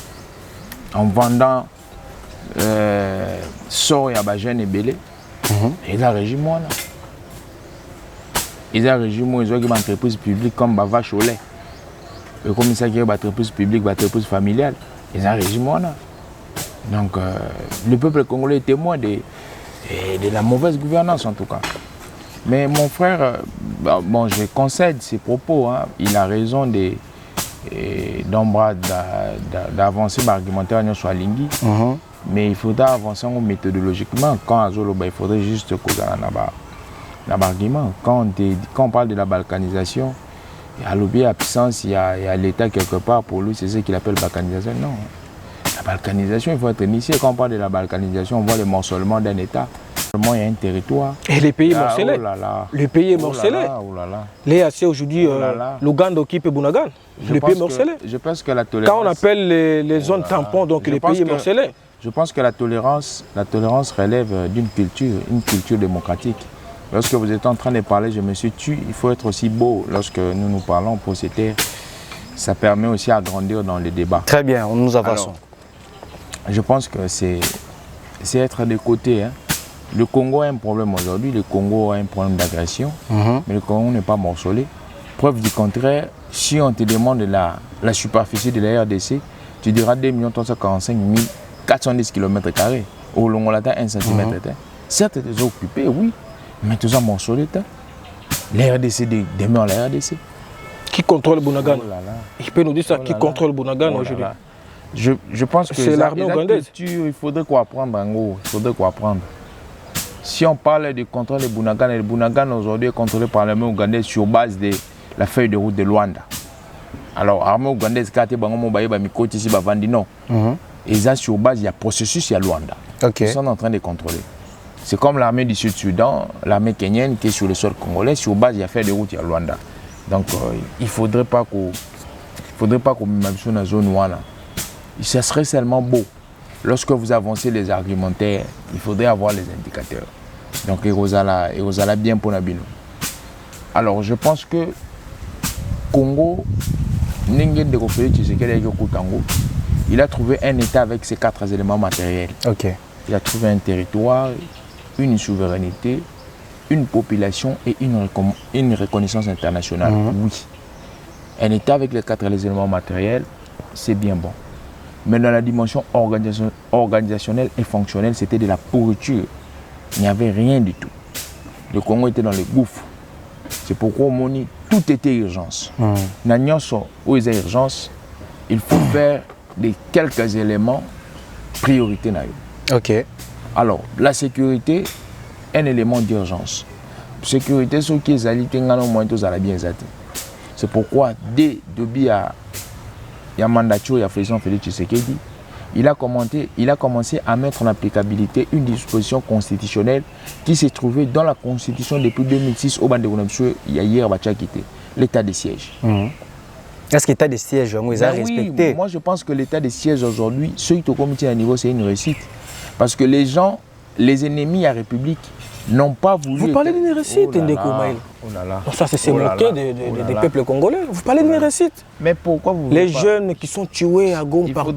en vendant sort et abagène et belé. Et là régime là. Ils ont régime ils ont une entreprise publique comme Bavache au lait. Et comme ça qui est une entreprise publique, une entreprise familiale, ils ont un régime là. Donc le peuple congolais est témoin de la mauvaise gouvernance en tout cas. Mais mon frère, bon, je concède ses propos, hein. Il a raison d'avancer l'argumentaire sur Lingui, mais il faudra avancer méthodologiquement. Quand il faudrait juste causer un argument. Quand on parle de la balkanisation, à l'objet absence, il y a l'État quelque part, pour lui, c'est ce qu'il appelle balkanisation. Non. La balkanisation, il faut être initié. Quand on parle de la balkanisation, on voit le morcellement d'un État. Il y a un territoire. Et les pays morcelés. Le pays est morcelé. L'EAC aujourd'hui, l'Ouganda occupe Bunagan. Le pays est morcelé. Je pense que la tolérance. Quand on appelle les zones tampons, donc le pays est morcelé. Je pense que la tolérance relève d'une culture, une culture démocratique. Lorsque vous êtes en train de parler, je me suis tué. Il faut être aussi beau lorsque nous parlons pour se taire. Ça permet aussi à grandir dans les débats. Très bien, nous avançons. Je pense que c'est être de côté. Hein. Le Congo a un problème aujourd'hui. Le Congo a un problème d'agression. Mais le Congo n'est pas morcelé. Preuve du contraire, si on te demande la superficie de la RDC, tu diras 2 345 410 km². Au long de la 1 cm. Certes, tu es occupé, oui. Mais tu es morcelé. La RDC demeure la RDC. Qui contrôle Bunagana? Il peut nous dire ça, qui contrôle Bunagana aujourd'hui? Je pense que c'est l'armée ougandaise. Il faudrait quoi apprendre en gros. Il faudrait quoi apprendre. Si on parle du contrôle de Bunagana, le Bunagana aujourd'hui est contrôlé par l'armée ougandaise sur base de la feuille de route de Luanda. Alors, l'armée ougandaise, quand tu ici, non. Et ça, sur base, il y a processus, il y a Luanda. Ils sont en train de contrôler. C'est comme l'armée du Sud-Soudan, l'armée kenyenne qui est sur le sol congolais. Sur base, il y a feuille de route, il y a Luanda. Donc, il ne faudrait pas qu'on m'absous dans la zone ouana. Ça serait seulement beau. Lorsque vous avancez les argumentaires, il faudrait avoir les indicateurs. Donc, il y a bien pour Nabino. Alors, je pense que Congo, il a trouvé un État avec ses 4 éléments matériels. Il a trouvé un territoire, une souveraineté, une population et une reconnaissance internationale. Oui. Un État avec les 4 éléments matériels, c'est bien bon. Mais dans la dimension organisationnelle et fonctionnelle, c'était de la pourriture. Il n'y avait rien du tout. Le Congo était dans le gouffre. C'est pourquoi au Moni, tout était urgence. Dans urgence, il faut faire quelques éléments priorité. Alors, la sécurité, un élément d'urgence. Sécurité, ce qui est zalité, c'est pourquoi dès depuis il y a mandature, il y a président Félix Tshisekedi, il a commencé à mettre en applicabilité une disposition constitutionnelle qui s'est trouvée dans la Constitution depuis 2006 au Bandé-Gounamsou, il y a hier l'état de siège. Est-ce que l'état de siège est respecté? Oui, moi je pense que l'état de siège aujourd'hui, ce qui est au comité à niveau, c'est une réussite. Parce que les gens, les ennemis à la République, n'ont pas voulu... Vous parlez d'une réussite, Ndeko Maël. Ça, c'est moqué des peuples congolais. Vous parlez d'une réussite. Mais pourquoi vous... Les jeunes qui sont tués à Gom partout,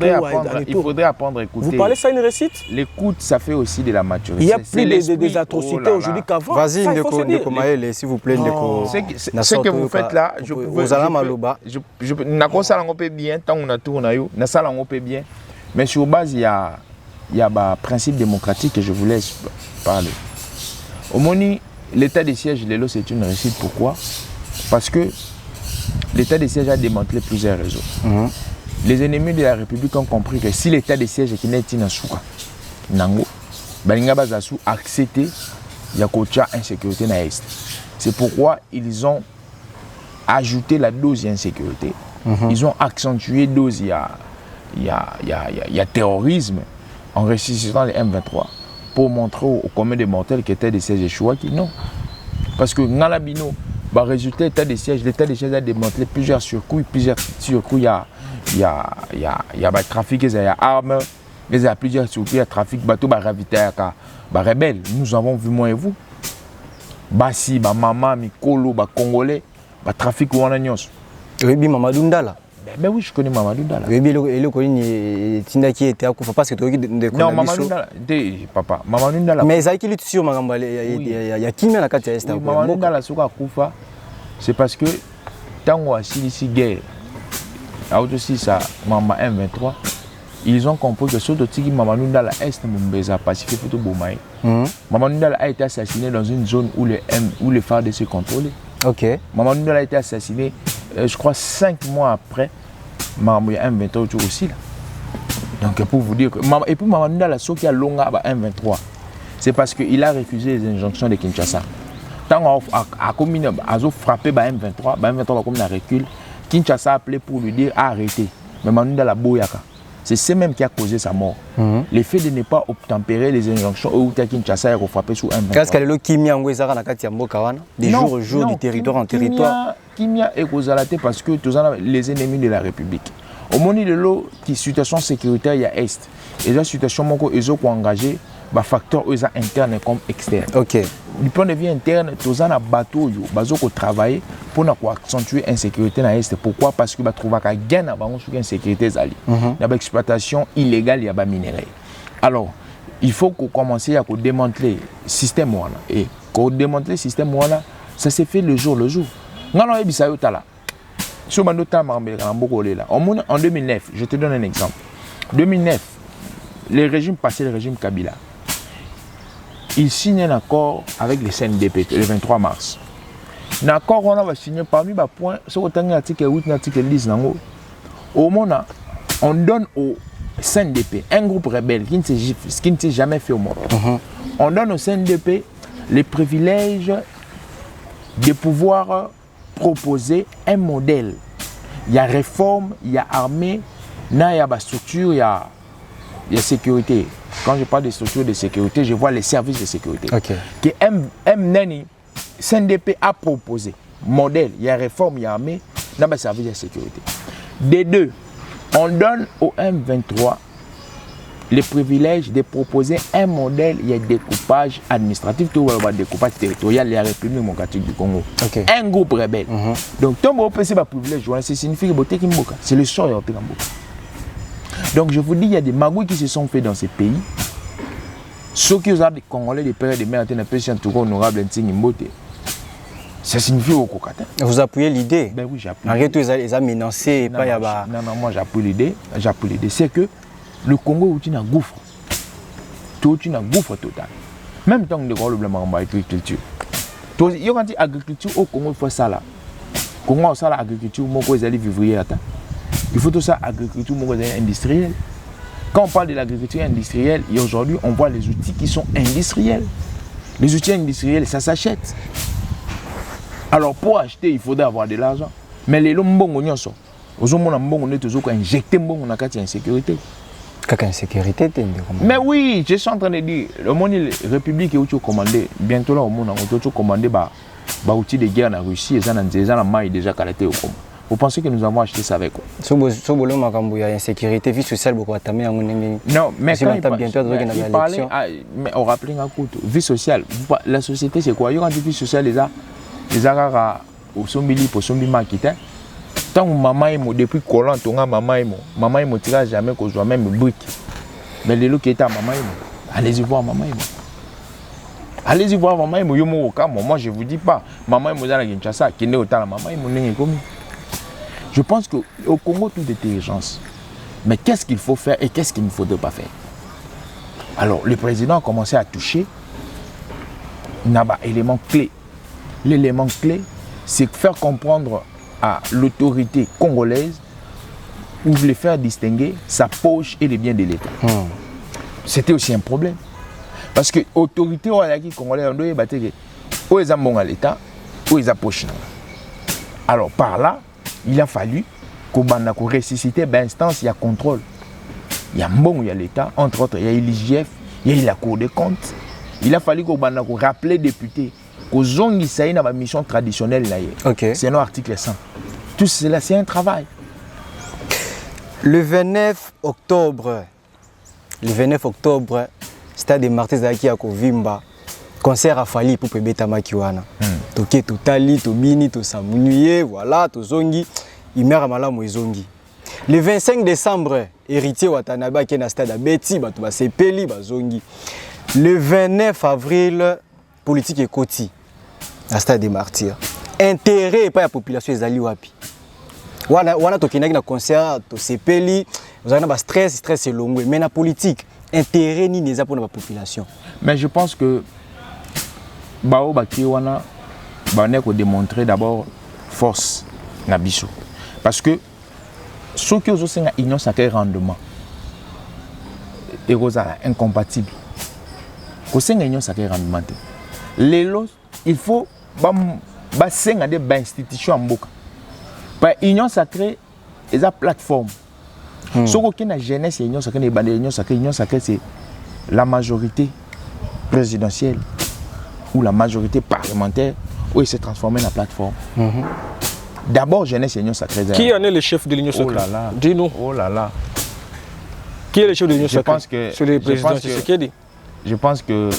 il faudrait apprendre à écouter. Vous parlez ça une réussite? L'écoute, ça fait aussi de la maturité. Il y a plus des atrocités aujourd'hui qu'avant. Vas-y, Ndeko Maël, s'il vous plaît, Ndeko. Ce que vous faites là, je peux bien, tant on a tourné, bien. Mais sur base, il y a un principe démocratique que je vous laisse parler. Au Moni, l'état de siège, c'est une réussite. Pourquoi? Parce que l'état de siège a démantelé plusieurs réseaux. Les ennemis de la République ont compris que si l'état de siège est insuka, nango, balinga bazasu accepté, il y a une insécurité dans l'Est. C'est pourquoi ils ont ajouté la dose d'insécurité. Ils ont accentué la dose il y a terrorisme en ressuscitant les M23. Pour montrer aux communs des mortels qui étaient des sièges échoués qui non. Parce que dans la bino, résultat l'état des sièges a démantelé plusieurs circuits, il y a trafic, il y a armes, il y a plusieurs circuits, il y a trafic, bateau, ravitaillage, rebelles. Nous avons vu moi et vous. Bassi, maman, Mikolo, Congolais, trafic ou en agnos. Oui, Mamadou Ndala. Ben oui, je connais Mamadou Ndala. Oui, il connaît Tindaki était à Koufa parce que tu as non, Mamadou Ndala, papa, Mamadou Ndala. Mais ça qui est sur Magamba, il y a qui met la carte est à Mamadou Ndala sur Koufa, c'est parce que tant qu'on a ici guerre, aussi ça, Mama M23, ils ont compris que ce qui Mamadou Ndala est Mbeza Pacifique plutôt Bomaï. Mamadou Ndala a été assassiné dans une zone où les FARDC se contrôlaient. Mamadou Ndala a été assassiné, je crois 5 mois après, il y a M23 aussi là. Donc pour vous dire que et puis Mamadou Ndala ce qui a longa M23, c'est parce qu'il a refusé les injonctions de Kinshasa. Tant a frappé M23, M23 comme un recul, Kinshasa a appelé pour lui dire arrêtez. Mais Mamadou Ndala boyaka. C'est ce même qui a causé sa mort. Le fait de ne pas obtempérer les injonctions où Kinshasa a frappé sous M23. Qu'est-ce que le Kimia Ngwezara na kati ya mboka wana de jour au jour, du territoire en territoire? Kimia est causalité parce que tous les ennemis de la République. Au moment de l'eau, qui situation sécuritaire il y a est. Et la situation moko ils ont engagé bah facteurs interne comme externe. du point de vue interne, tous en bateau, bazo ko travailler pour accentuer l'insécurité dans l'Est. Pourquoi? Parce que ba trouva ka gain avant sur insécurité zali. Il y a exploitation illégale, il y a ba minerai. Alors, il faut qu'on commence à démanteler le système et qu'on démanteler le système ça s'est fait le jour. Non, ça y est là. Sur en 2009, je te donne un exemple. 2009, le régime passé, le régime Kabila, il signe un accord avec les CNDP le 23 mars. L'accord, on va signer parmi les points, sur l'article 8 et l'article 10, au monde, on donne au CNDP, un groupe rebelle qui ne s'est jamais fait au monde. On donne au CNDP les privilèges de pouvoir proposer un modèle. Il y a réforme, il y a armée, il y a structure, il y a sécurité. Quand je parle de structure de sécurité, je vois les services de sécurité. Que CNDP a proposé modèle, il y a réforme, il y a armée, il y a services de sécurité. Des deux, on donne au M23 le privilège de proposer un modèle, il y a découpage administratif, tout le découpage territorial, il y a la République démocratique du Congo. Un groupe rebelle. Donc, tant que c'est un privilège, ça signifie que c'est le sort de Donc, je vous dis, il y a des magouilles qui se sont faits dans ces pays. Ceux qui ont des Congolais, des pères et des mères, un président tout honorable, ça signifie au Kokata. Vous appuyez l'idée? Ben oui, j'appuie. Arrêtez les amenacés. Non, moi j'appuie l'idée. C'est que le Congo est un gouffre. Tout est un gouffre total. Même tant que nous avons l'agriculture. Il y a une agriculture au Congo, il faut ça là. Le Congo a l'agriculture, il faut tout ça, agriculture industrielle. Quand on parle de l'agriculture industrielle, et aujourd'hui, on voit les outils qui sont industriels. Les outils industriels, ça s'achète. Alors, pour acheter, il faudrait avoir de l'argent. Mais les gens sont toujours injectés dans la insécurité. Mais oui, je suis en train de dire, le monde, la République est commandée. Bientôt là, au monde, on est commandé par outils de guerre en Russie et ça a maille déjà caractéré au Congo. Vous pensez que nous avons acheté ça avec quoi? Il y a insécurité, vie sociale, beaucoup de non, mais quand il parlait, mais on rappelle un coup, vie sociale, la société c'est quoi? Il y a une vie sociale, les arabes au Sombili pour Sombima quitté. Tant que maman est depuis collant, maman est tirage jamais qu'on soit même brique. Mais les gens qui étaient à maman, allez-y voir maman. Allez-y voir maman, moi je vous dis pas, maman est dans la Kinshasa, qui n'est autant la maman est comme. Je pense qu'au Congo, tout est urgence. Mais qu'est-ce qu'il faut faire et qu'est-ce qu'il ne faudrait pas faire? Alors, le président a commencé à toucher un élément clé. L'élément clé, c'est faire comprendre à l'autorité congolaise ou les faire distinguer sa poche et les biens de l'État. C'était aussi un problème. Parce que l'autorité congolaise, on doit battre où ils ont l'État, où ils ont poche. Alors, par là, il a fallu qu'on ressuscite l'instance, il y a contrôle. Il y a il y a l'État, entre autres, il y a l'IGF, il y a la Cour des comptes. Il a fallu qu'on rappelle les députés qu'aux ont une mission traditionnelle. C'est notre article 100. Tout cela, c'est un travail. Le 29 octobre, Stade de Martyrs Zaki à Kovimba, concert à Fali pour Pebeta Makiwana. Toké Totali, Tobini, Tosamunuye, voilà, Tozongi, Imera Malamu Zongi. Le 25 décembre, héritier Watanabe qui est dans le stade à Beti, Batouba Sepeli, Bazongi. Le 29 avril, politique et Koti, à Stade des Martyrs. Intérêt par la population des Aliwapi. Wana Tokinaki na concert, Sepeli, vous avez un stress c'est long, mais la politique, intérêt ni n'est pour la population. Mais je pense que Bao Bakiwana, il faut démontrer d'abord force na biso. Parce que ceux qui ont une union sacrée rendement, c'est incompatible. Quand une union sacrée rendement, il faut des institutions en boka. Par union sacrée, c'est une plateforme. Ce qui est la jeunesse, c'est union sacrée, c'est la majorité présidentielle ou la majorité parlementaire où il s'est transformé en plateforme. D'abord, jeunesse et union sacrée. Qui en est le chef de l'union sacrée? Oh là là. Dis-nous. Oh là là. Qui est le chef de l'union sacrée? C'est le président Tshisekedi. Je pense que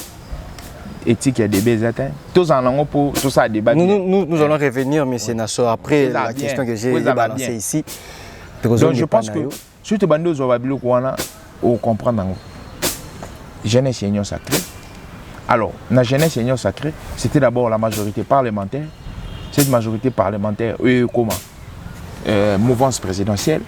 éthique et débat atteint. Tous en langue pour tout ça débat. Nous allons revenir, M. Nassau, après la question que j'ai balancée ici. Donc je pense que si tu bandes aux Babylou, on comprend. Jeunesse et union sacrée. Alors, la jeunesse et union sacrée, c'était d'abord la majorité parlementaire. Cette majorité parlementaire, comment mouvance présidentielle.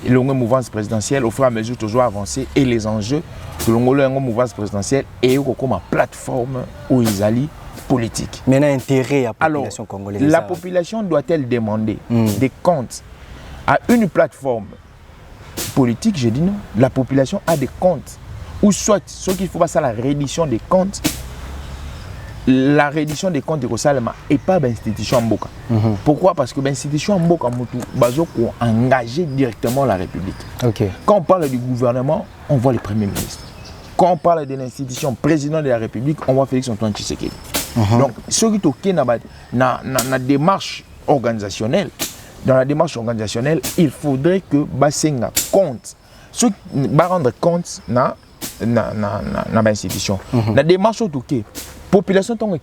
Et le mouvance présidentielle, au fur et à mesure, toujours avancé. Et les enjeux que l'on a une mouvance présidentielle et comme plateforme où ils allient politique. Mais il y a intérêt à la population congolaise. La population doit-elle demander des comptes à une plateforme politique? Je dis non. La population a des comptes. Ou soit, ce qu'il faut passer à la reddition des comptes. La reddition des comptes de Rosalema et pas l'institution en Mboka. Pourquoi? Parce que l'institution en Mboka a engagé directement la République. Quand on parle du gouvernement, on voit le Premier ministre. Quand on parle de l'institution président de la République, on voit Félix Antoine Tshisekedi. Donc, ce qui est OK dans la démarche organisationnelle, il faudrait que Bassenga compte. Ce qui va rendre compte dans l'institution. La démarche est OK. Population tant que et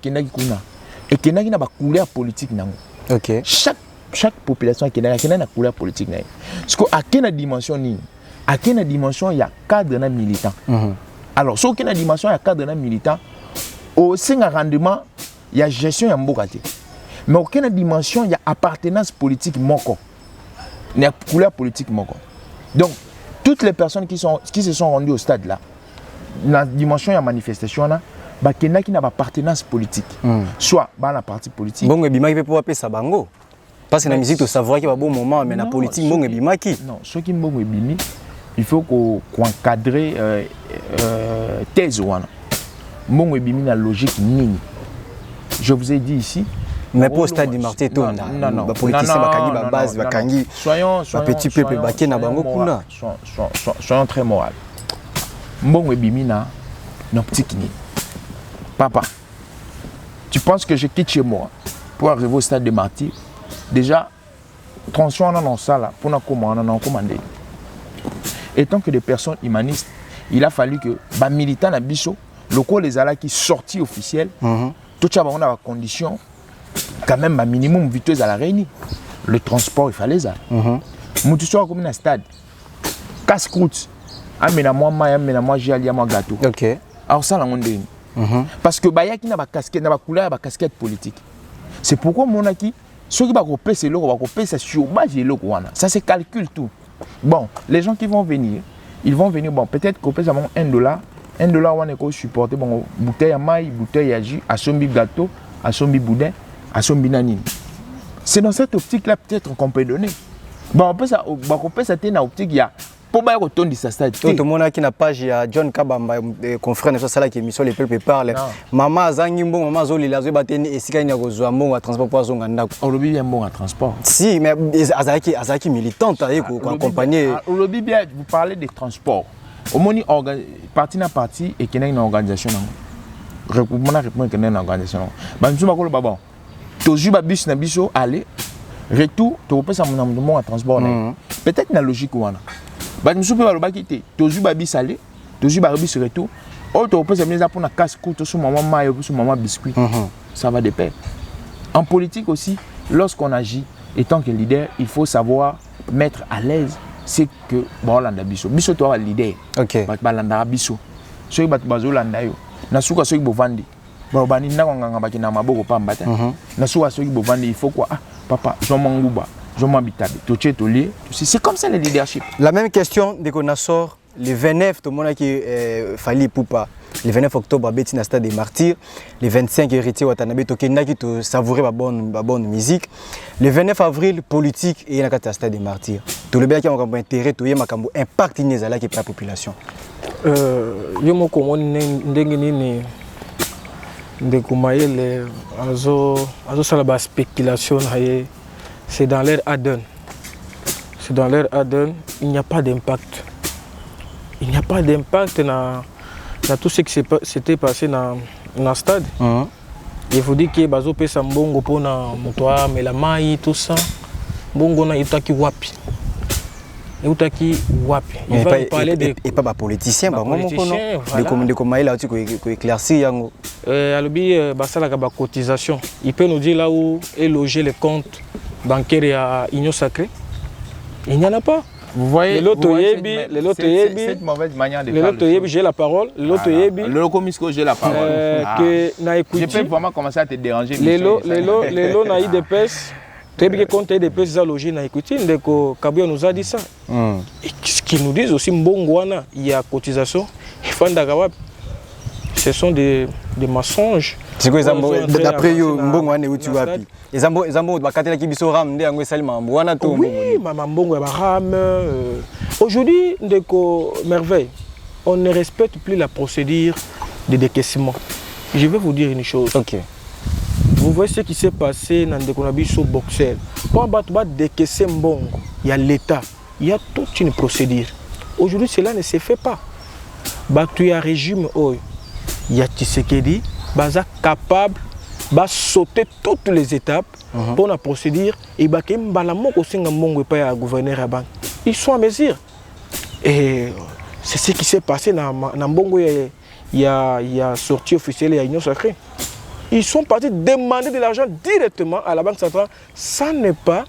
qu'il y a couleur politique chaque population qui a une couleur politique parce que à quelle dimension il y a cadre militant. Alors sur quelle dimension il y a cadre militant au sein un rendement il y a gestion en Mbokati mais aucune dimension il y a appartenance politique moko il y a couleur politique moko. Donc toutes les personnes qui se sont rendues au stade là dans la dimension il y a manifestation là qui n'a pas appartenance politique, soit dans la partie politique. Bon, il peut pas ça bango. Parce que la musique, tu savoir qu'il y a un bon moment, mais la politique, bon, non, ce qui est bon, il faut qu'on encadre thèse. Bon, la logique nini. Je vous ai dit ici. Mais pour le stade du Martyr, non, les politiciens, la base, soyons petit peuple, soyons très moral. Bon, non, petit kini. Papa, tu penses que je quitte chez moi pour arriver au stade de Martyr? Déjà, transition dans ça là, pour nous commander. Et tant que des personnes humanistes, il a fallu que les militants à Bisso, les ala qui sortis officiels, tout ça on a la condition quand même un minimum vitesse à la réunie. Le transport il fallait ça. Nous sommes comme un stade. Casse-croûte. Amène-moi j'ai allié à mon gâteau. Alors ça la monde. Parce que Baya qui n'a pas casquette, n'a pas couleur, n'a pas casquette politique. C'est pourquoi mon acquis, ceux qui vont couper c'est l'eau, vont couper c'est sur base de l'eau. Ça se calcule tout. Bon, les gens qui vont venir, ils vont venir, bon, peut-être couper ça $1. $1 on est supporter bon bouteille à maille, bouteille à jus, à sombi gâteau, à sombi boudin, à sombi nanine. C'est dans cette optique là peut-être qu'on peut donner. Bon, on peut ça, dans l'optique il y a. Pour bien retourner ça stade. Tout le monde qui n'a pas John Kabamba confrère de ça qui émission les peuples parlent. Maman Zangimbo, maman Zoli la Zobateni et Sikanya Gozuambo à transport pour Zonganda. On le bien bon à transport. Si mais Azaki militante pour accompagner. On le bien vous parlez des transports. Au moins parti na parti et qu'il y a une organisation. Regroupement répond qu'il y a une organisation. Bah nous sommes pas bon. Toujours babis na biso aller retour tu peux ça mon à transport. Peut-être na logique ou ana. Bah nous sommes pas le quitter. Toujours babis aller, toujours babis retour. Autre peut se mettre pour na casse coûte sur maman maille sur maman biscuit. Ça va de pair. En politique aussi, lorsqu'on agit étant que leader, il faut savoir mettre à l'aise c'est que bon landa biso. Biso toi leader. OK. Ba landa biso. So ba bazo landa yo. Na suka so bovandi. Ba bani na nganga ba kina maboko pa mbata. Na suka so bovandi il faut quoi? Ah papa, je m'engouba. C'est comme ça le leadership. La même question dès qu'on sort le 29, tout le monde qui Fali Poupa, le 29 octobre, Betty na stade des Martyrs, le 25 héritier Watanabe Tokenda qui te savourer la bonne musique, le 29 avril politique et na stade des Martyrs. Tout le bien qui a un intérêt, tout le makambo impact inezala qui la population. Yo moko moni ndenge nini ndeko mayele azo sala ba spéculation haye. C'est dans l'air Aden. C'est dans l'air Aden, il n'y a pas d'impact. Il n'y a pas d'impact dans tout ce qui s'était passé dans le stade. Il faut dire que Bazo peut s'embongo pour na motoa, mais la maille, tout ça, bongo na itaki wapi. Et Outaki Wapi. Il Mais va pas, nous parler des pas politicien, politiciens, de comment il a éclairci. Alobi Basala Gaba cotisation. Il peut nous dire là où est logé les comptes bancaires à Union Sacrée. Il n'y en a pas. Vous voyez, cette mauvaise manière de faire. J'ai la parole. Le Locomisco, j'ai la parole. Je peux vraiment commencer à te déranger. Les lots naïs de pèse. Très bien compte des pèses à loger na écouté. Ndeko Kabio nous a dit ça. Et ce qu'ils nous disent aussi, Mbongwana, il y a cotisation. Ce sont des mensonges. C'est quoi d'après eux, Mbongwana où tu vas pi. Les ambo bakatela ki biso ram ndé yango salima Mbongwana to. Oui, maman Mbongo ba ram. Aujourd'hui, ndeko merveille, on ne respecte plus la procédure de décaissement. Je vais vous dire une chose. OK. Vous voyez ce qui s'est passé dans le Konabiso boxer. Pour décaisser Mbongo, il y a l'État, il y a toute une procédure. Aujourd'hui, cela ne se fait pas. Tu as un régime, il y a Tshisekedi, baza capable de sauter toutes les étapes pour la procédure et gouverneur. Ils sont à mesure. Et c'est ce qui s'est passé dans Mbongo. Il y a sortie officielle et Union Sacrée. Ils sont partis demander de l'argent directement à la Banque centrale sans ne pas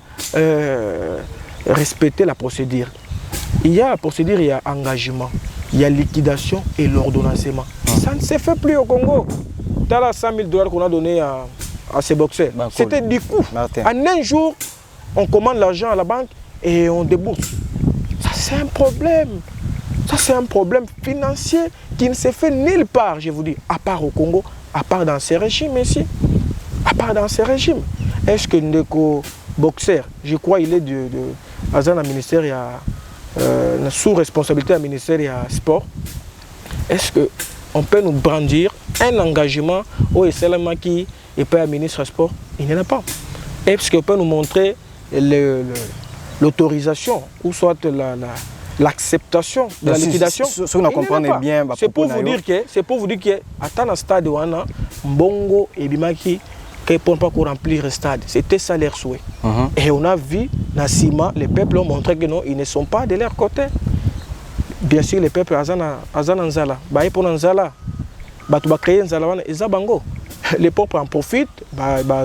respecter la procédure. Il y a la procédure, il y a engagement, il y a liquidation et l'ordonnancement. Ça ne se fait plus au Congo. Dans les $100 000 qu'on a donné à ces boxeurs, c'était du coup. En un jour, on commande l'argent à la banque et on débourse. Ça, c'est un problème. Ça, c'est un problème financier qui ne se fait nulle part, je vous dis, à part au Congo. À part dans ces régimes ici, à part dans ces régimes, est-ce que Ndeko boxeur, je crois il est de Azana ministère, il y a sous responsabilité du ministère, il y a sport, est-ce qu'on peut nous brandir un engagement au SLM qui est pas un ministre sport? Il n'y en a pas. Est-ce qu'on peut nous montrer l'autorisation ou soit l'acceptation de la liquidation? Ce qu'on comprend bien, c'est pour vous dire que attends le stade wana Mbongo et Bimaki qui ne pas remplir le stade. C'était ça leur souhait. Et on a vu Nassima, les peuples ont montré que non, ils ne sont pas de leur côté. Bien sûr, les peuples Azana Nzala, Baye pour Nzala, Batu ba créer Nzala wana eza bango. Les peuples en profitent,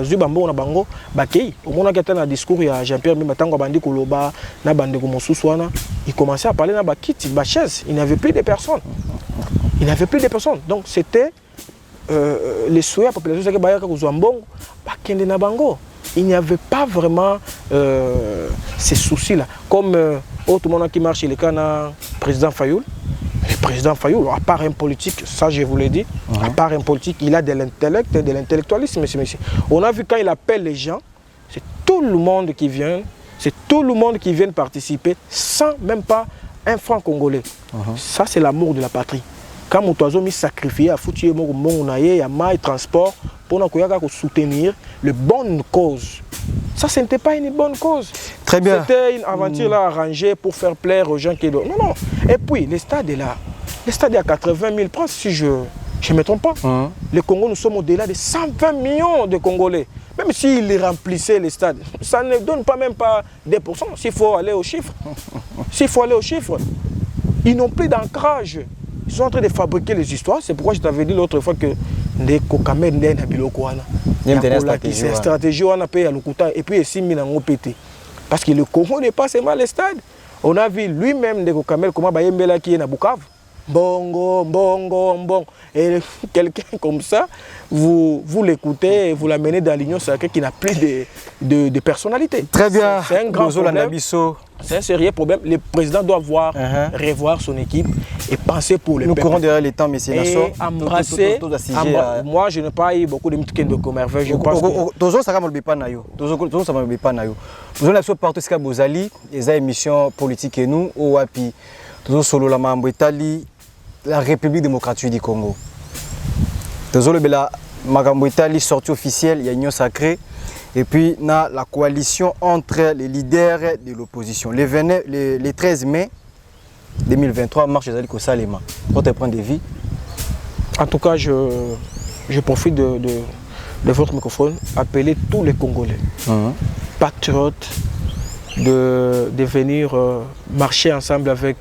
Zubambo na bango, Bakei. Au moment où il y a un discours, il y a Jean-Pierre Mimatango Bandi Koloba, na Bandi Gomosuswana, il commençait à parler de Bakiti, Bachès. Il n'y avait plus de personnes. Il n'y avait plus de personnes. Donc c'était les souhaits de la population qui Bayaka Kuzwambong, Bakende na bango. Il n'y avait pas vraiment ces soucis-là. Comme tout le monde qui marche, le cas président Fayoul. Le président Fayoul, à part un politique, ça je vous l'ai dit, à part un politique, il a de l'intellect et de l'intellectualisme, monsieur. On a vu quand il appelle les gens, c'est tout le monde qui vient, c'est tout le monde qui vient participer sans même pas un franc congolais. Ça c'est l'amour de la patrie. Quand mon oiseau m'est sacrifié à foutu mon aïe, à maille transport pour nous soutenir les bonnes causes. Ça, ce n'était pas une bonne cause. Très bien. C'était une aventure là arrangée pour faire plaire aux gens qui... Non, non. Et puis, le stade est là. Le stade est à 80 000 francs, si je ne me trompe pas. Le Congo, nous sommes au-delà de 120 millions de Congolais. Même s'ils remplissaient les stades, ça ne donne pas même pas 2%. S'il faut aller aux chiffres. S'il faut aller aux chiffres. Ils n'ont plus d'ancrage. Ils sont en train de fabriquer les histoires. C'est pourquoi je t'avais dit l'autre fois que Ndeko Kamen Ndena Bilokwana. C'est une stratégie on a payé à l'Okuta et puis ici Minango pété. Parce que le Congo n'est pas seulement les stades. On a vu lui-même Ndeko Kamel comment Bayembela qui est à Bukavu. Bongo, bongo, bongo. Et quelqu'un comme ça, vous l'écoutez et vous l'amenez dans l'Union sacrée qui n'a plus de personnalité. Très bien. C'est un grand problème. C'est un sérieux problème. Le président doit revoir son équipe et penser pour le peuple. Nous courons derrière les temps, messieurs. Et embrasser. Moi, je n'ai pas eu beaucoup de mythes de commerce. Je pense que... Toujours, ça ne pas nayo. Toujours, ça ne pas nayo. Nous avons partout ce Bozali, les émissions politiques et nous, au WAPI. Toujours solo la Mambo Italie, la République démocratique du Congo. Toujours la Magambo Italie, sortie officielle, il y a Union sacrée. Et puis, on a la coalition entre les leaders de l'opposition. Le 13 mai 2023, marche des Aliko Salema. Votre point de vue? En tout cas, je profite de votre microphone, appeler tous les Congolais, patriotes, de venir marcher ensemble avec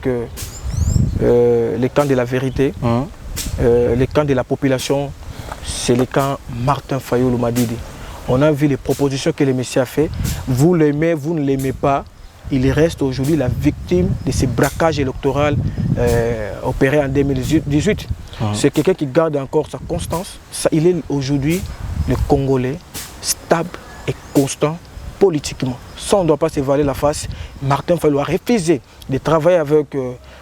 les camps de la vérité, les camps de la population, c'est le camp Martin Fayulu Madidi. On a vu les propositions que le monsieur a fait. Vous l'aimez, vous ne l'aimez pas. Il reste aujourd'hui la victime de ces braquages électoraux opérés en 2018. C'est quelqu'un qui garde encore sa constance. Il est aujourd'hui le Congolais stable et constant politiquement. Ça, on ne doit pas se voiler la face. Martin Fayulu a refusé de travailler avec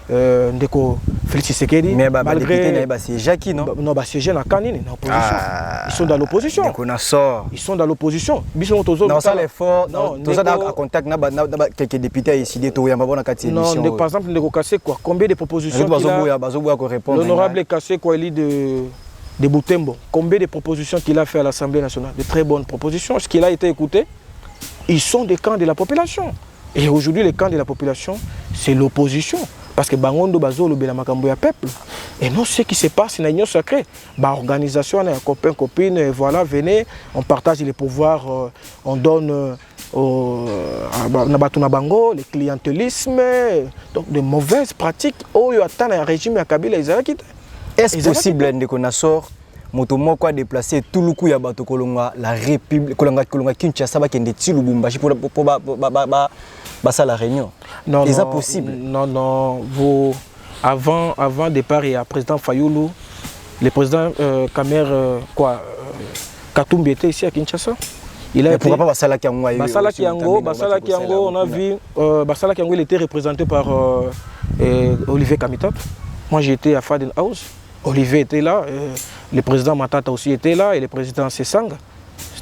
Ndeko Félix Tshisekedi. Mais malgré c'est Jackie, non? Non, c'est Jean Kanine, ils sont dans l'opposition. Ils sont dans l'opposition. Non, ça l'effort. Tout ça en contact avec quelques députés ici. Non, par exemple, Ndeko Kassé, quoi. Combien de propositions l'honorable Kassé, quoi, il est de Boutembo. Combien de propositions qu'il a fait à l'Assemblée nationale? De très bonnes propositions. Est-ce qu'il a été écouté? Ils sont des camps de la population. Et aujourd'hui, les camps de la population, c'est l'opposition. Parce que Bangondo Bazo, le Belamakamboya peuple. Et non, ce qui se passe, c'est une union sacrée. Organisation, copains, copines, voilà, venez, on partage les pouvoirs, on donne le clientélisme, donc de mauvaises pratiques. Oh, il y a un régime à Kabila, ils ont quitté. Est-ce possible de qu'on sort motomo quoi déplacer tout le coup ya bato kolonga la République kolonga Kinshasa ba kende ti Lubumbashi pour ça la réunion? Non, est-ce possible? Non, vous avant départ il y a président Fayulu, le président Kamer Katumbi était ici à Kinshasa. Il a pourquoi pas Basala Kiango? Basala Kiango, on a vu Basala Kiango, il était représenté par Olivier Kamitot. Moi j'étais à Faden House. Olivier était là, le président Matata aussi était là et le président Sessanga.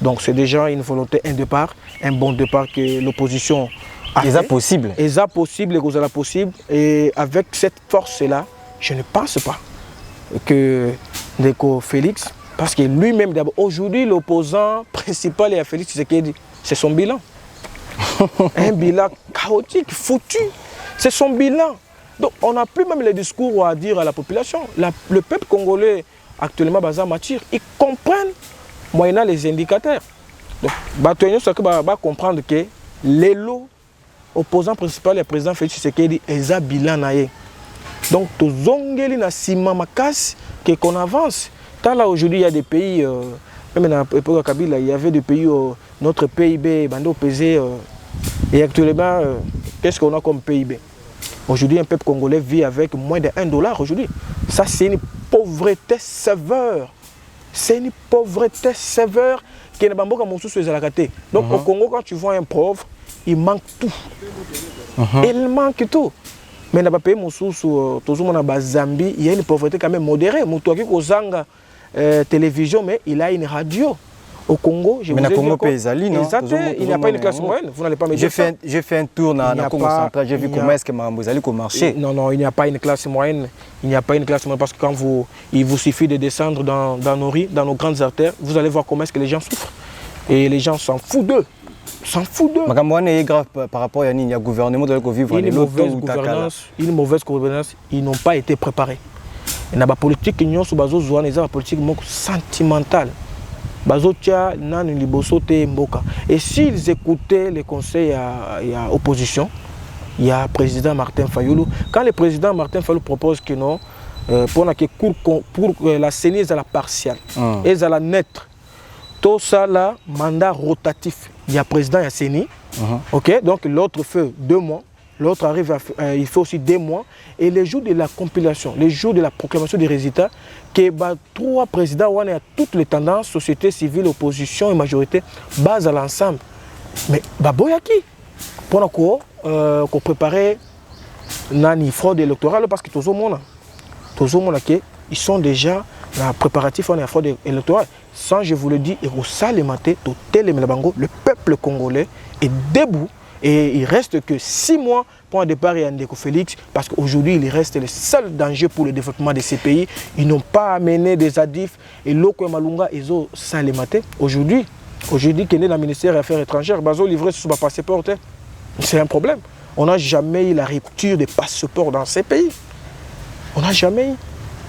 Donc c'est déjà une volonté, un bon départ que l'opposition a fait. Possible. Possible. Et avec cette force-là, je ne pense pas que Ndeko Félix, parce que lui-même d'abord, aujourd'hui l'opposant principal est à Félix Tshisekedi, c'est son bilan. Un bilan chaotique, foutu, c'est son bilan. Donc on n'a plus même les discours à dire à la population. Le peuple congolais actuellement basé en matière, ils comprennent moyennant les indicateurs. Donc va comprendre que l'élo opposant principal et président Félix Tshisekedi est un bilan naïe. Donc tous zongeli na sima makas qu'on avance. Tant là aujourd'hui il y a des pays, même dans l'époque de Kabila, il y avait des pays, notre PIB bando pesé et actuellement qu'est-ce qu'on a comme PIB? Aujourd'hui, un peuple congolais vit avec moins de $1 aujourd'hui. Ça, c'est une pauvreté sévère. C'est une pauvreté sévère qui n'est pas bon. Donc, au Congo, quand tu vois un pauvre, il manque tout. Il manque tout. Mais dans le pays, Zambie, il y a une pauvreté quand même modérée. Zanga télévision, mais il a une radio. Au Congo, je vous ai dit il n'y a pas une classe moyenne. Vous n'allez pas me dire ça. J'ai fait un tour dans le Congo central, j'ai vu comment est-ce que Mambozali a marché. Non, il n'y a pas une classe moyenne. Il n'y a pas une classe moyenne parce que il vous suffit de descendre dans nos rues, dans nos grandes artères, vous allez voir comment est-ce que les gens souffrent. Et les gens s'en foutent d'eux. C'est grave par rapport à il y a gouvernement de vivre une mauvaise gouvernance, ils n'ont pas été préparés. Il y a une politique sentimentale. Et s'ils écoutaient les conseils à l'opposition, il y a le président Martin Fayulu. Quand le président Martin Fayulu propose que non, pour la CENI est à la partielle, est à la nette, tout ça là, mandat rotatif. Il y a président et la CENI, ok, donc l'autre fait 2 mois. L'autre arrive, il fait aussi 2 mois. Et les jours de la compilation, les jours de la proclamation des résultats, que 3 présidents ont toutes les tendances, société civile, opposition et majorité, basent à l'ensemble. Mais Boyaki, pour qu'on prépare une fraude électorale, parce que tout le monde, ils sont déjà dans le préparatif de la fraude électorale. Sans, je vous le dis, le peuple congolais est debout. Et il ne reste que 6 mois pour un départ et un Ndeko Félix, parce qu'aujourd'hui, il reste le seul danger pour le développement de ces pays. Ils n'ont pas amené des adifs et l'Oko et Malunga, ils ont ça les matés. Aujourd'hui, qu'il est dans le ministère des Affaires étrangères, ils ont livré sur ma passeport. C'est un problème. On n'a jamais eu la rupture des passeports dans ces pays. On n'a jamais eu.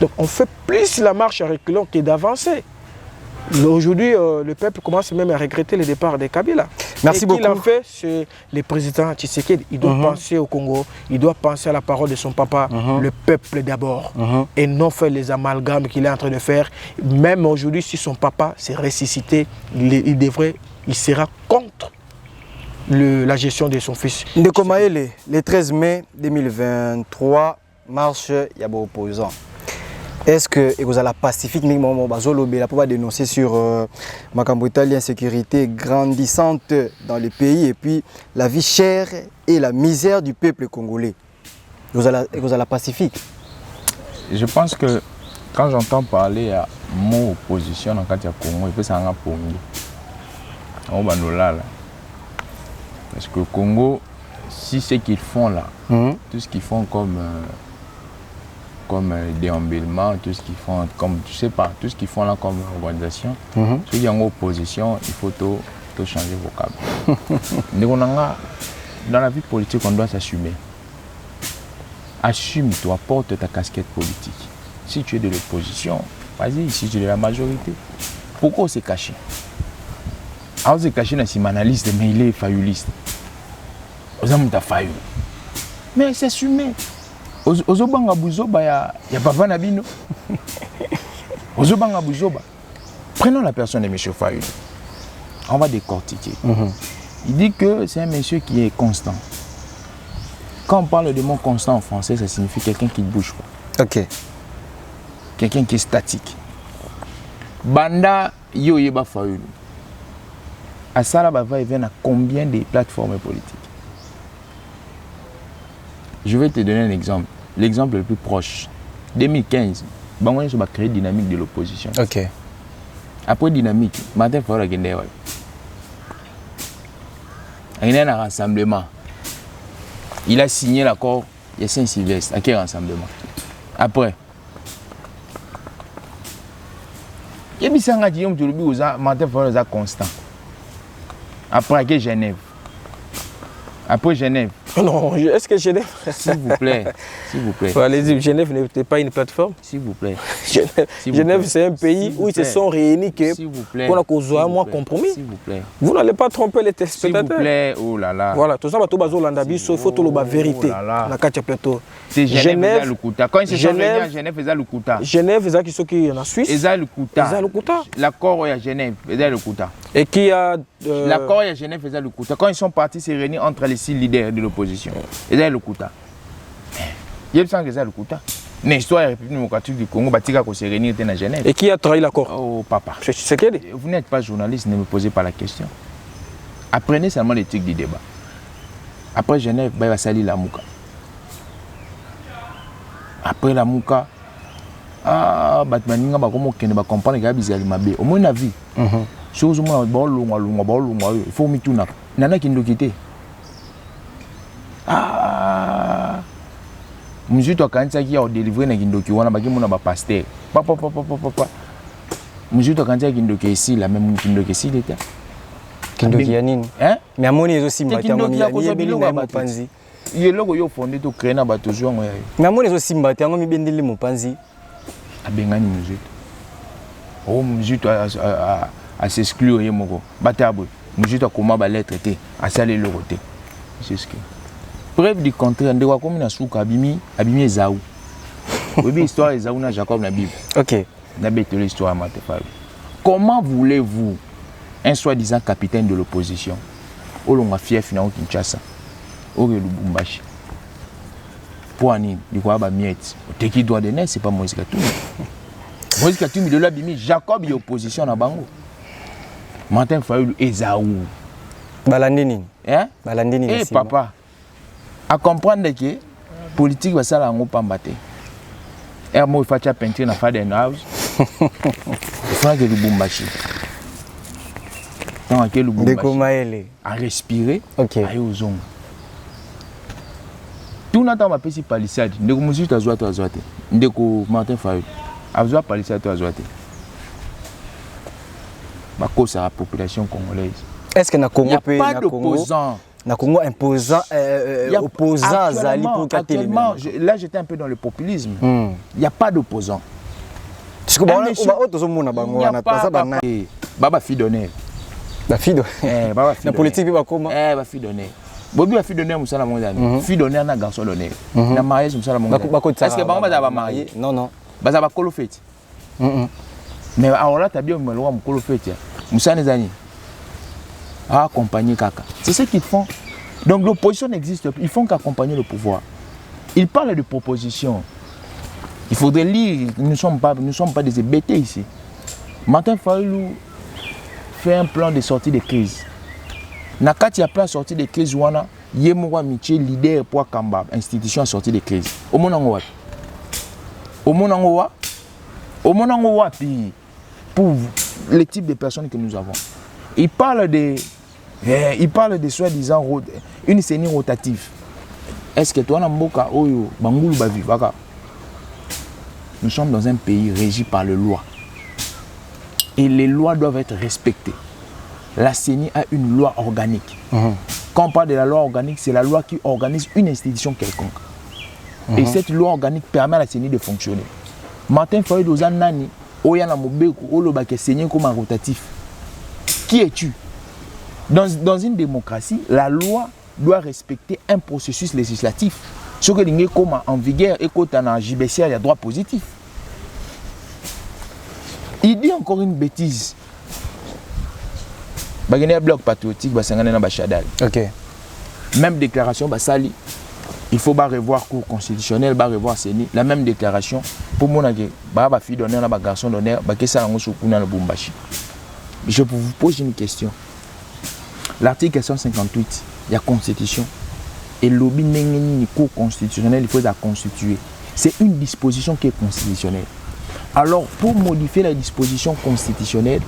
Donc on fait plus la marche à reculons que d'avancer. Aujourd'hui, le peuple commence même à regretter le départ de Kabila. Merci beaucoup. Ce qu'il a fait, c'est le président Tshisekedi. Il doit penser au Congo, il doit penser à la parole de son papa, le peuple d'abord, et non faire les amalgames qu'il est en train de faire. Même aujourd'hui, si son papa s'est ressuscité, il sera contre la gestion de son fils. Ndeko Maele, le 13 mai 2023, marche Yabo opposant. Est-ce que vous avez la pacifique pour dénoncer sur l'insécurité grandissante dans le pays et puis la vie chère et la misère du peuple congolais? Vous avez la pacifique? Je pense que quand j'entends parler à mon opposition dans le Congo, il faut ça en pongi. Parce que le Congo, si ce qu'ils font là, tout ce qu'ils font comme déembulement, tout ce qu'ils font comme, je sais pas, tout ce qu'ils font là comme organisation, si il y a une opposition, il faut tout changer vocable. Dans la vie politique, on doit s'assumer. Assume-toi, porte ta casquette politique. Si tu es de l'opposition, vas-y, si tu es de la majorité. Pourquoi on s'est caché? On s'est caché dans une analyste, mais il est failluliste. On a failli. Mais c'est assumé. Ozobanga buzoba ya papa nabino. Ozobanga buzoba. Prenons la personne de M. Fayulu. On va décortiquer. Il dit que c'est un monsieur qui est constant. Quand on parle de mot constant en français, ça signifie quelqu'un qui ne bouge pas. Ok. Quelqu'un qui est statique. Banda Yoyeba Fayulu. À ça, là, il vient à combien de plateformes politiques? Je vais te donner un exemple. L'exemple le plus proche. 2015, Bangoye a créé Dynamique de l'opposition. Ok. Après Dynamique, Martin Fayulu a gagné. Il y a un rassemblement. Il a signé l'accord, il y a Saint-Sylvestre. À quel rassemblement? Après. Il y a Martin Fayulu est constant. Après, à Genève. Après Genève. Non, est-ce que Genève... S'il vous plaît, s'il vous plaît. Allez-y, Genève n'était pas une plateforme. S'il vous plaît. Genève, c'est un pays où ils se sont réunis pour la cause à moins compromis. S'il vous plaît. Vous n'allez pas tromper les téléspectateurs. S'il vous plaît, oh là là. Voilà, tout ça, il faut tout la vérité. La carte plateau. C'est Genève, le Kouta. Quand ils se sont réunis, Genève faisait le Kouta. Genève, c'est ce qui est en Suisse. Ils ont le Kouta. Ils ont le Kouta. L'accord est à Genève, ils ont le Kouta. Et qui a... L'accord est à Genève, ils ont le Kouta. Quand ils sont partis se réunir entre les 6 leaders de l'opposition, ils ont le Kouta. Il y a le Kouta. L'histoire de la République démocratique du Congo, il s'est réuni à Genève. Et qui a trahi l'accord? Oh papa. Vous n'êtes pas journaliste, ne me posez pas la question. Apprenez seulement l'éthique du débat. Après Genève, il va salir la Mouka. Après la Mouka, Batmaninga va comprendre qu'il y a des gens. Au moins, on a vu. Si vous avez il faut me tourner. Il y en a qui nous quittent. Monsieur Tokanza qui a délivré na Kindoki wana baki mona ba pasteur. Papa. Monsieur Tokanza Kindoki ici la même Kindoki ici l'état. Kindoki ya nini? Hein? Mais amoni ezo simba ta ngami ya beli na mopanzi. Yeloko yo fondé to créer na bato zongo ya. Mais amoni ezo simba ta ngami bendeli mopanzi. Abengani monsieur. Oh monsieur a s'exclure ye moko. Batabo. Monsieur to koma ba lettre té, a salé le côté. C'est ce que preuve du contraire, on comme na souka abimi Esaü. Oui, histoire Esaü na Jacob na Bible. OK. Na bête l'histoire Martin Fayulu. Comment voulez-vous un soi-disant capitaine de l'opposition au longa fief na Kinshasa au Lubumbashi pour ani du quoi ba miette te qui doit donner c'est pas Moïse Katumbi. Moïse Katumbi de l'abimi Jacob y opposition na bango. Martin Fayulu Esaü. Balandini. Hein? Balandini. Eh papa. À comprendre que la politique va s'en aller en bataille. Et moi, il faut faire peinture dans Faden House. Il faut que le Lubumbashi. Tant que le Lubumbashi. À respirer. Ok. À y aux ongles. Tout le temps, on appelle palissade. Ndeko Monsieur Tazoate Azoate. Ndeko Martin Fayulu. Azoate palissade Azoate. Ma cause à la population congolaise. Est-ce que na Congo il n'y a pas d'opposant? Na Congo imposant, opposant Zali pour actuellement, là j'étais un peu dans le populisme. Il n'y a pas d'opposant. Parce que Baba fille d'honneur. La fille de la politique va comment ba fille d'honneur. Bobi ba fille d'honneur musala mondial. Fille d'honneur na garçon d'honneur. Na mariage musala mondial. Est-ce que bango ba marié? Non. Baza ba kolo fête. Mais alors là t'as bien me le kolo fête. Musana zani. À accompagner kaka. C'est ce qu'ils font. Donc l'opposition n'existe plus. Ils font qu'accompagner le pouvoir. Ils parlent de propositions. Il faudrait lire. Nous ne sommes pas des hébétés ici. Martin Fayulu fait un plan de sortie de crise. Nakati a plan de sortie de crise wana Yemwa Miché leader pour Kamba institution sortie de crise. Au monango puis pour le type de personnes que nous avons. Il parle de soi-disant une scénie rotative. Est-ce que toi Namboka Oyo Bangulu Bavi Baka? Nous sommes dans un pays régi par les lois. Et les lois doivent être respectées. La CENI a une loi organique. Quand on parle de la loi organique, c'est la loi qui organise une institution quelconque. Et cette loi organique permet à la CENI de fonctionner. Martin Fayulu Nani, Oyana Mobeku, Olobake CENI comme un rotatif. Qui es-tu? Dans une démocratie, la loi doit respecter un processus législatif. Ce que l'ingé comme en vigueur et quand on a JBCA, il y a droit positif. Il dit encore une bêtise. Il y a un bloc patriotique, même déclaration, Basali, il faut revoir le cours constitutionnel, revoir CENI, la même déclaration pour mon fille d'honneur, garçon d'honneur, je vous pose une question. L'article 158, il y a constitution. Et le lobby n'est cours constitutionnel, il faut la constituer. C'est une disposition qui est constitutionnelle. Alors, pour modifier la disposition constitutionnelle,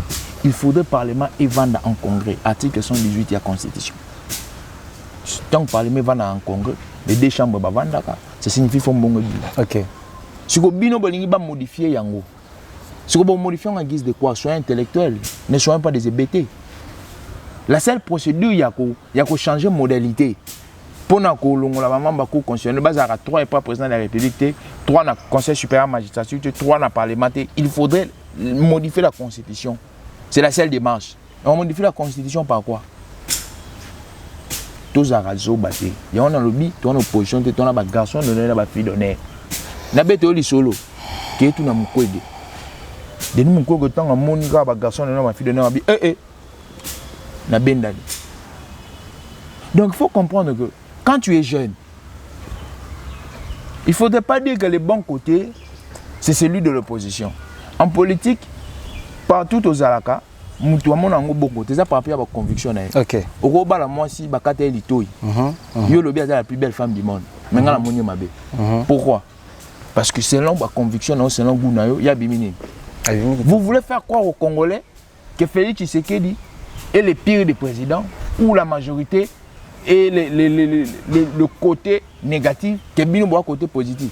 il faudrait le Parlement et vendre en congrès. Article 118, il y a constitution. Tant que le Parlement va en congrès, les deux chambres vont vendre, ça signifie qu'il faut bon. Ok. Si vous voulez modifier yango, si vous voulez modifier en guise de quoi, soyez intellectuels, ne soyez pas des hébétés. La seule procédure, il y a qu'à changer de modalité. Pour la Cour constitutionnelle, il y a 3 et pas président de la République, 3 dans le Conseil supérieur de la magistrature, 3 dans le Parlement. Il faudrait modifier la Constitution. C'est la seule démarche. Et on modifie la Constitution par quoi? Tous les réseaux battés. Il y a un lobby, il y a une opposition, il y a un garçon, il y a une fille d'honneur. Il y a un solo qui est tout dans mon côté. De nous, mon temps, on a un garçon, il y a une fille d'honneur. Donc il faut comprendre que quand tu es jeune, il ne faudrait pas dire que le bon côté, c'est celui de l'opposition. En politique, partout aux Alaka, nous avons un bon côté. C'est par rapport à la conviction. Ok. Au Roba, moi, si Bakate est l'itoy, Yolobi est la plus belle femme du monde. Maintenant, la monnaie m'a bé. Pourquoi? Parce que selon ma conviction, selon Gounayo, il y a Bimini. Vous voulez faire croire aux Congolais que Félix Tshisekedi est le pire des présidents ou la majorité et le côté négatif, que bien le côté positif.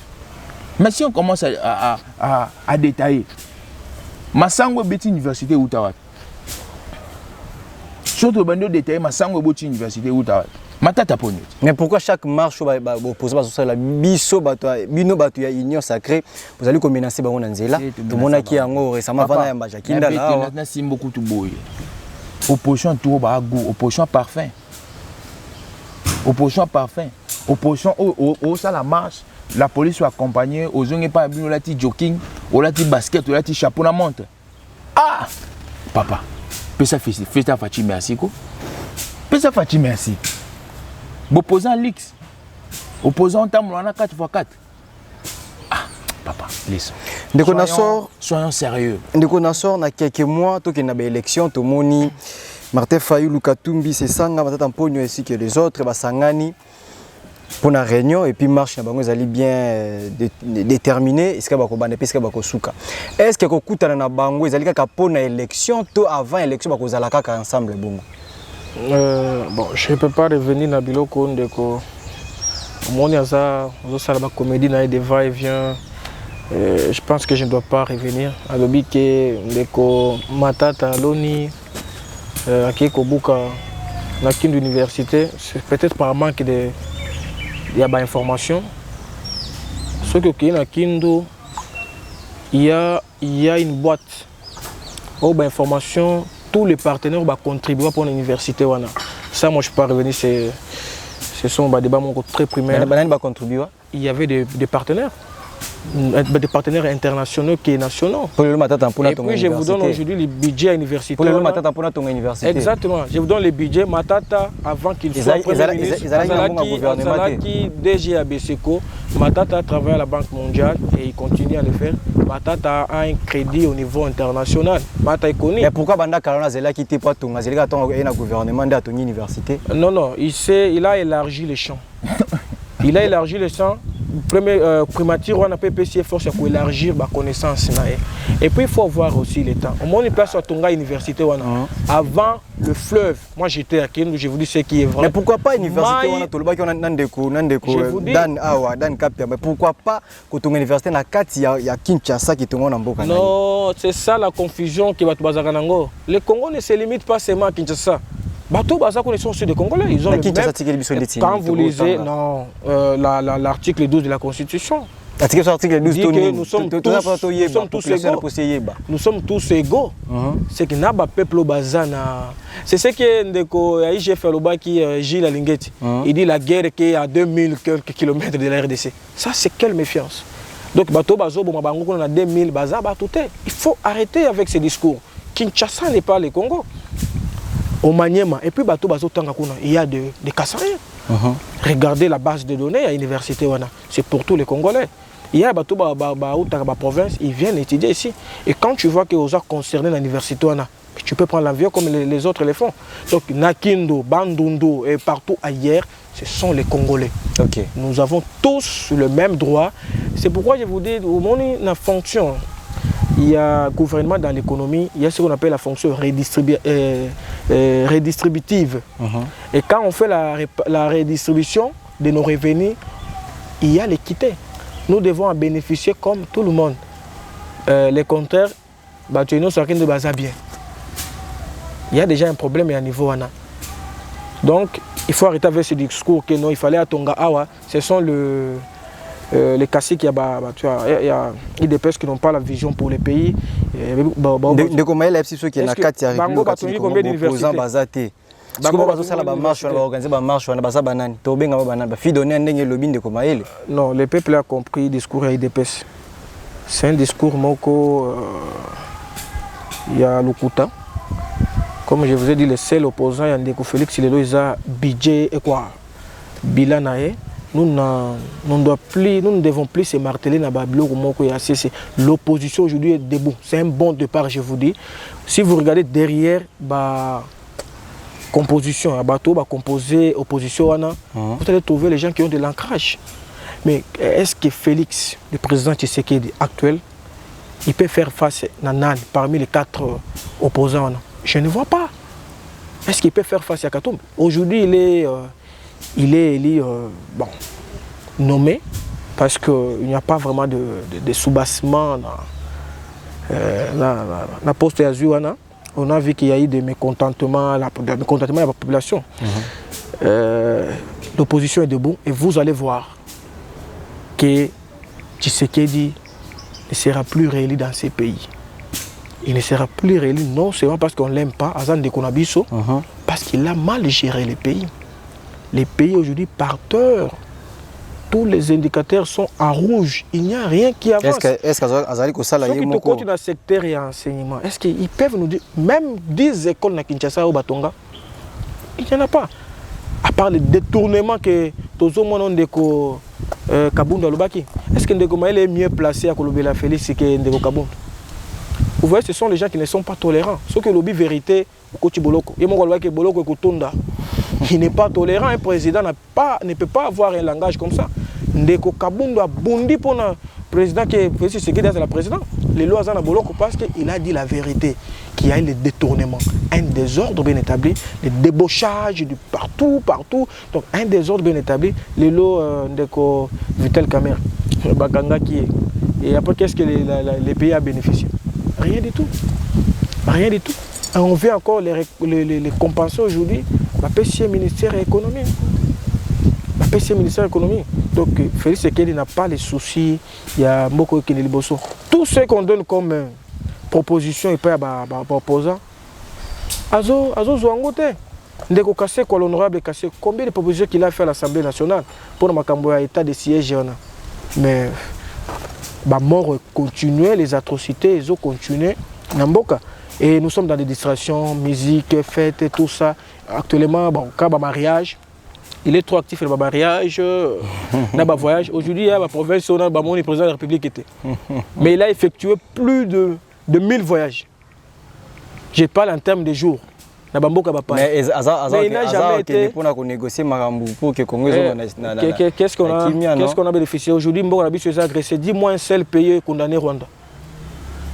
Mais si on commence à détailler, Massango est université Outawa. Surtout quand on détaille Massango est université Outawa. Mais pourquoi chaque marche opposée à la biso bino batu ya union sacrée vous allez menacer bango nzela tout monde qui yango récemment vana ya majakinda là na simboku tu boye opposition tout ba goût opposition parfum opposition au ça la marche la police soit accompagnée aux gens pas bien la ti jogging ou la ti basket ou la ti chapeau na montre ah papa pesa festa Fatima merci ko pesa Fatima merci opposant l'X, opposant Tamouana 4x4. Ah, papa, laisse. Soyons sérieux. Ndeko Nassor, na quelques mois, tout qui n'a pas élection, tout le monde, Martin Fayulu Katumbi, c'est ça, on va t'empoigner ainsi que les autres, Sangani, pour la réunion, et puis marche, ils allaient bien déterminer, est-ce qu'il y a un est-ce qu'il y a un souka. Est-ce qu'il y a un coup de bango, ils allaient pour l'élection, tout avant l'élection, ils allaient ensemble, bongo. Bon, je ne peux pas revenir dans Biloko Ndeko. Au y a ça, la comédie des va-et-vient. Je pense que je ne dois pas revenir. À l'obike Ndeko Matata Loni, à Kikobuka, dans une université, c'est peut-être par manque de d'informations. Ce que dans Kindo, il y a il y a une boîte. Oh, bah, information, tous les partenaires vont contribuer pour l'université. Ça, moi, je ne peux pas revenir. Ce sont des débats très primaires. Il y avait des partenaires. Des partenaires internationaux qui sont nationaux. Et puis je vous donne aujourd'hui le budget universitaire. Exactement. Je vous donne le budget Matata avant qu'il soit Premier ministre. Qui DG à Beseko, Matata travaille à la Banque mondiale et il continue à le faire. Matata a un crédit au niveau international. Mais pourquoi Banda Karana Zela qui était pas ton gouvernement de ton université? Non, non, il a élargi les champs. Il a élargi les champs. Premier primature, on a PPC force pour élargir ma connaissance. Et puis il faut voir aussi les temps. Au moins une place à Tonga Université, avant le fleuve. Moi j'étais à Kindu, je vous dis ce qui est vrai. Mais pourquoi pas université mais pourquoi pas que ton université na kati ya Kinshasa qui tombe en Boka? Non, c'est ça la confusion qui va te baser Nango. Le Congo ne se limite pas seulement à Kinshasa. Bateau Baza connaissance des Congolais, ils ont le même. Quand vous lisez l'article 12 de la Constitution, l'article 12 dit que nous sommes tous égaux. Nous sommes tous égaux. C'est que n'a pas peuple au Bazana. C'est ce que Ndeko IGF Lobaki Gilles Alingeti. Il dit la guerre qui est à 2000 quelques kilomètres de la RDC. Ça c'est quelle méfiance. Donc Bateau Bazo Bomabango on a 2000 Baza Batouté. Il faut arrêter avec ces discours. Kinshasa n'est pas le Congo. Au Maniema, et puis Bato Bazo Tangakuna, il y a des Kassariens. Regardez la base de données à l'université Wana. C'est pour tous les Congolais. Il y a Bato Ba province, ils viennent étudier ici. Et quand tu vois que aux gens concernés dans l'université Wana, tu peux prendre l'avion comme les autres le font. Donc Nakindo, Bandundu et partout ailleurs, ce sont les Congolais. Nous avons tous le même droit. C'est pourquoi je vous dis, au moment où la fonction, il y a gouvernement dans l'économie, il y a ce qu'on appelle la fonction redistributive. Et quand on fait la redistribution de nos revenus, il y a l'équité. Nous devons en bénéficier comme tout le monde. Les contraires, nous sommes de base bien. Il y a déjà un problème à niveau Wana. Donc, il faut arrêter avec ce discours que non, il fallait à Tonga Awa. Ce sont les caciques qui il y a des personnes qui n'ont pas la vision pour les pays. De comment il y a ceux qui ont 4 d'université. Non, le peuple a compris le discours à IDPS. C'est un discours moko. Il y a Lukuta. Comme je vous ai dit, le seul opposant, il y a Ndeko Félix, il a budget et quoi. Bilanae. Nous ne devons plus se marteler dans le l'opposition aujourd'hui est debout. C'est un bon départ, je vous dis. Si vous regardez derrière la composition, composer opposition, vous allez trouver les gens qui ont de l'ancrage. Mais est-ce que Félix, le président Tshisekedi actuel, il peut faire face à Nan parmi les 4 opposants? Je ne vois pas. Est-ce qu'il peut faire face à Katumbi? Aujourd'hui, il est élu, nommé parce qu'il n'y a pas vraiment de soubassement dans la poste Azur. On a vu qu'il y a eu des mécontentements, de la population. L'opposition est debout et vous allez voir que Tshisekedi ne sera plus réélu dans ces pays. Il ne sera plus réélu non seulement parce qu'on ne l'aime pas, parce qu'il a mal géré les pays. Les pays aujourd'hui par peur, tous les indicateurs sont en rouge. Il n'y a rien qui avance. Est-ce que ceux qui continuent dans le secteur et enseignement, est-ce qu'ils peuvent nous dire, même 10 écoles à Kinshasa ou Batonga, il n'y en a pas. À part le détournement que tous les monde ont de Kabunda Lubaki. Est-ce que Ndeko Maël est mieux placé à Kolobela Félix que Ndeko Kabunda? Vous voyez, ce sont les gens qui ne sont pas tolérants. Ceux qui lobby vérité, il n'est pas tolérant. Un président ne peut pas avoir un langage comme ça. Ndeko Kabunda Bundi pour le président qui est la présidente. Les lois sont boloko parce qu'il a dit la vérité, qu'il y a eu le détournement, un désordre bien établi, le débauchage de partout. Donc un désordre bien établi, les lois Ndeko Vital Kamer, Baganga qui est. Et après, qu'est-ce que les pays a bénéficié? Rien du tout. Rien du tout. Et on veut encore les compenser aujourd'hui. Le ministère de l'économie. PC ministère de l'économie. Donc Félix Tshisekedi n'a pas les soucis, il y a Mboko Keneliboso. Tout ce qu'on donne comme proposition et pas opposant, Azo Zouangote. Ndeko Kassé, quoi l'honorable Kassé, combien de propositions qu'il a fait à l'Assemblée nationale pour Makambo à état de siège. Mais mort continuait, les atrocités, ils ont continué. Et nous sommes dans des distractions, musique, fêtes, tout ça. Actuellement, cas mariage, il est trop actif dans le mariage, dans le voyage. Aujourd'hui, il y a la province, le président de la République était. Mais il a effectué plus de 1000 voyages. Je parle en termes de jours. Mais il n'a jamais été pour négocier pour que Congo. Qu'est-ce qu'on a bénéficié aujourd'hui? Mboko a agressé 10 mois un seul pays condamné Rwanda.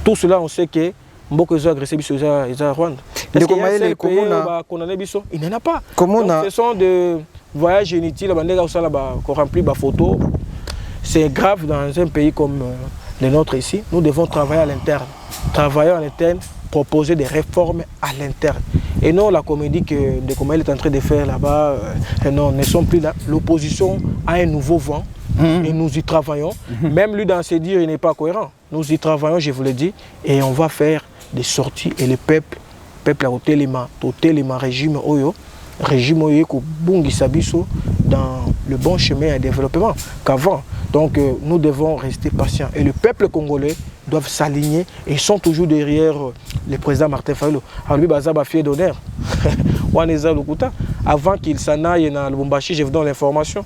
Tout cela, on sait que Mboko a agressé Rwanda. Est-ce qu'il y a un seul pays condamné Bisso? Il n'en a pas. Ce sont des voyages inutiles, qu'on remplit des photos. C'est grave dans un pays comme le nôtre ici. Nous devons travailler à l'interne. Travailler à l'interne, proposer des réformes à l'interne. Et non la comédie que Ndekomael est en train de faire là-bas, non, ne sont plus là. L'opposition a un nouveau vent et nous y travaillons. Même lui dans ses dires, il n'est pas cohérent. Nous y travaillons, je vous le dis, et on va faire des sorties. Et le peuple a ôté les régime Oyo, dans le bon chemin de développement qu'avant. Donc nous devons rester patients. Et le peuple congolais doit s'aligner et ils sont toujours derrière le président Martin Fayulu. Alors lui, Bazaba fier d'honneur. Avant qu'il s'en aille dans le Lubumbashi, je vous donne l'information.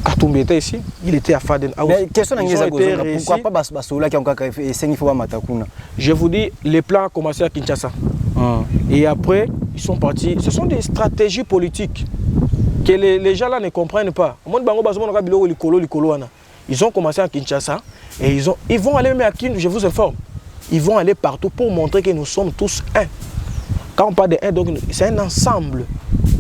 Katumbi était ici, il était à Faden. Mais question pourquoi pas Basoula qui a encore essayé de faire Matakuna? Je vous dis, les plans ont commencé à Kinshasa. Et après, ils sont partis. Ce sont des stratégies politiques que les gens là ne comprennent pas. Ils ont commencé à Kinshasa et ils vont aller même à Kindu, je vous informe. Ils vont aller partout pour montrer que nous sommes tous un. Quand on parle de un, c'est un ensemble.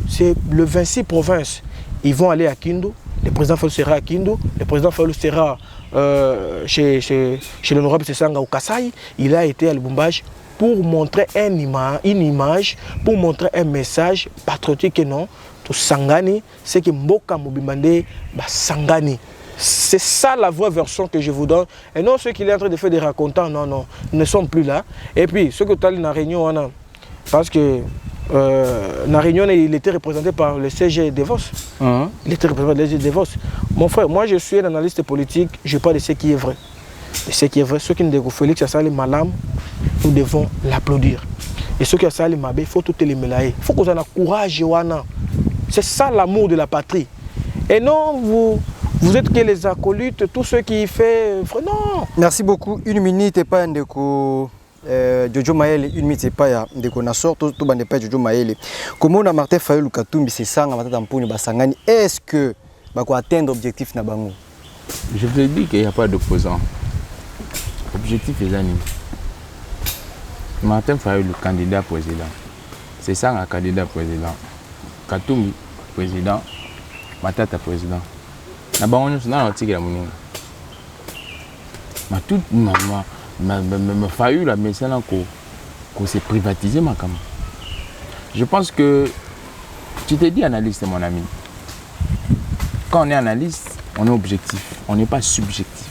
C'est le 26 provinces. Ils vont aller à Kindu. Le président Fayulu sera à Kindu. Le président Fayulu sera chez l'honorable Sessanga au Kasaï. Il a été à Lubumbashi pour montrer une image, pour montrer un message patriotique et non. Tout Sangani, c'est que Mboka Mobimande Sangani. C'est ça la vraie version que je vous donne. Et non ceux qui sont en train de faire des racontants, non, ils ne sont plus là. Et puis, ceux que tu as dans la réunion, parce que la réunion, il était représenté par le CG Devos. Il était représenté par le CG Devos. Mon frère, moi je suis un analyste politique, je parle de ce qui est vrai. De ce qui est vrai, ceux qui ne dégoûtent Félix Assali Malam, nous devons l'applaudir. Et ceux qui ont Assali Mabé, il faut tout les mélanger. Il faut qu'on ait courage, Johanna. C'est ça l'amour de la patrie. Et non, vous êtes que les acolytes, tous ceux qui font... Non. Merci beaucoup. Une minute et pas un déco... Jojo Maele, une minute et pas un déco Nassor, tout le monde n'est pas Jojo Maele. Comment on a Martin Fayulu Katumbi, c'est ça, on va t'empoigner Basangani. Est-ce que on va atteindre l'objectif Nabango? Je vous ai dit qu'il n'y a pas d'opposant. Objectif est animé. Martin Fayulu, candidat président. C'est ça un candidat président. Katumbi, président. Matata, président. Nabango, nous sommes dans ma toute ma Fayulu, mais c'est là qu'on s'est privatisé, ma cam. Je pense que tu t'es dit analyste, mon ami. Quand on est analyste, on est objectif, on n'est pas subjectif.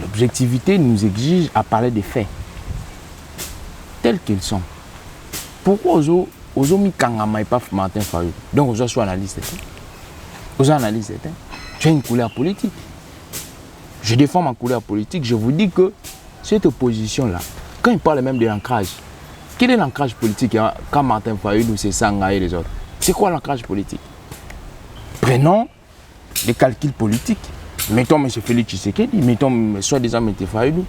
L'objectivité nous exige à parler des faits tels qu'ils sont. Pourquoi Ozo mi kangama et pas Martin Fayulu? Donc Ozo soit analyste. Ozo analyste. Tu as une couleur politique. Je défends ma couleur politique. Je vous dis que cette opposition-là, quand il parle même de l'ancrage, quel est l'ancrage politique quand Martin Fayulu, c'est Sanga et les autres? C'est quoi l'ancrage politique? Prenons les calculs politiques. Mettons M. Félix Tshisekedi, mettons soi-disant M. Fayulu.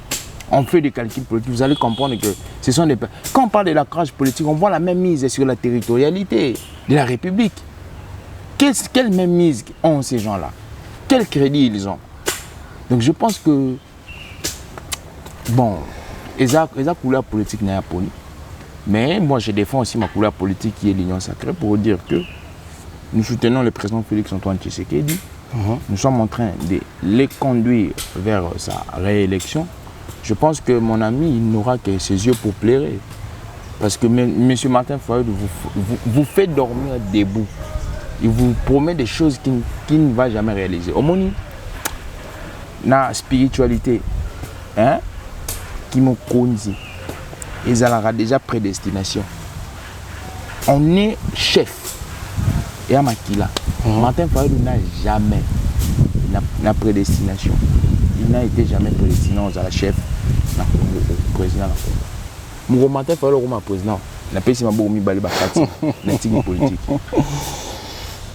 On fait des calculs politiques. Vous allez comprendre que ce sont des... Quand on parle de l'ancrage politique, on voit la même mise sur la territorialité de la République. Quelle même mise ont ces gens-là? Quel crédit ils ont? Donc je pense que... Bon, les couleurs politiques n'est pas. Mais moi je défends aussi ma couleur politique qui est l'Union sacrée pour dire que nous soutenons le président Félix Antoine Tshisekedi. Nous sommes en train de les conduire vers sa réélection. Je pense que mon ami, il n'aura que ses yeux pour plairer. Parce que M. Martin Fayulu vous fait dormir debout. Il vous promet des choses qu'il ne va jamais réaliser. Au moins, la spiritualité, hein, qui me conduit, ils ont déjà prédestination. On est chef. Et à Makila, Martin Fayulu n'a jamais la prédestination. Il n'a été jamais prédestiné aux chef, au président. Mon Martin Fayulu est président. La paix, c'est ma bonne bali bakati, la politique.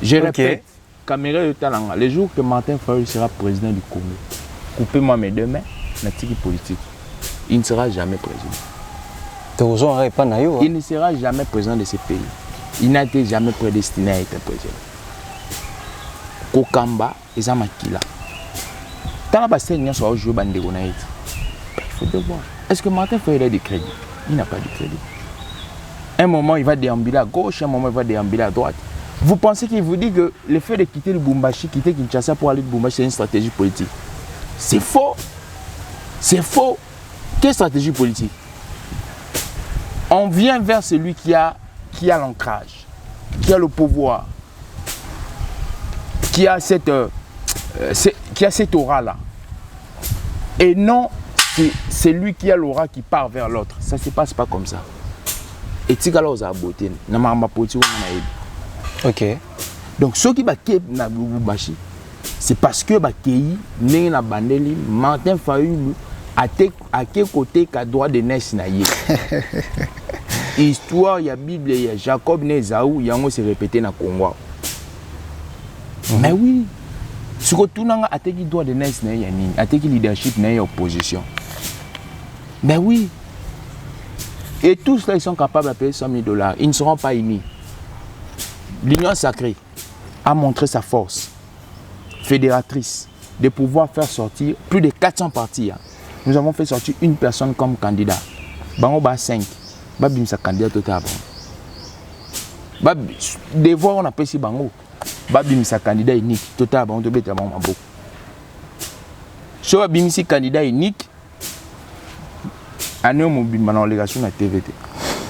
Je répète, caméra de talent. Le jour que Martin Fayulu sera président du Congo, coupez-moi mes deux mains, la politique. Il ne sera jamais président. Il ne sera jamais président de ce pays. Il n'a été jamais prédestiné à être président. Kokamba et Zamakila. Tant que il faut voir. Est-ce que Martin Fayulu a du crédit? Il n'a pas de crédit. Un moment, il va déambuler à gauche, un moment, il va déambuler à droite. Vous pensez qu'il vous dit que le fait de quitter le Lubumbashi, quitter Kinshasa pour aller au Lubumbashi, c'est une stratégie politique? C'est faux. C'est faux. Quelle stratégie politique? On vient vers celui qui a l'ancrage, qui a le pouvoir, qui a cette aura-là. Et non, c'est lui qui a l'aura qui part vers l'autre. Ça ne se passe pas comme ça. Et tu as la beauté. Ok. Donc, ceux qui ont Lubumbashi, c'est parce que Martin Fayulu à quel côté qu'a droit de naître naïe. Histoire, il y a Bible, il y a Jacob, Nezaou, il y a se répété dans le Congo. Mais oui, ce que tout le monde a été droit de naître naïe, a été leadership naïe opposition. Mais oui. Et tous cela, ils sont capables de payer $100 000. Ils ne seront pas unis. L'Union sacrée a montré sa force fédératrice de pouvoir faire sortir plus de 400 partis. Nous avons fait sortir une personne comme candidat. Bango ba 5. Babim sa candidat total. Des fois on appelle si bango. Babim sa candidat unique total bango to beta bango mabo. So babim si candidat unique. Ané mo bimba na relégation na TVT.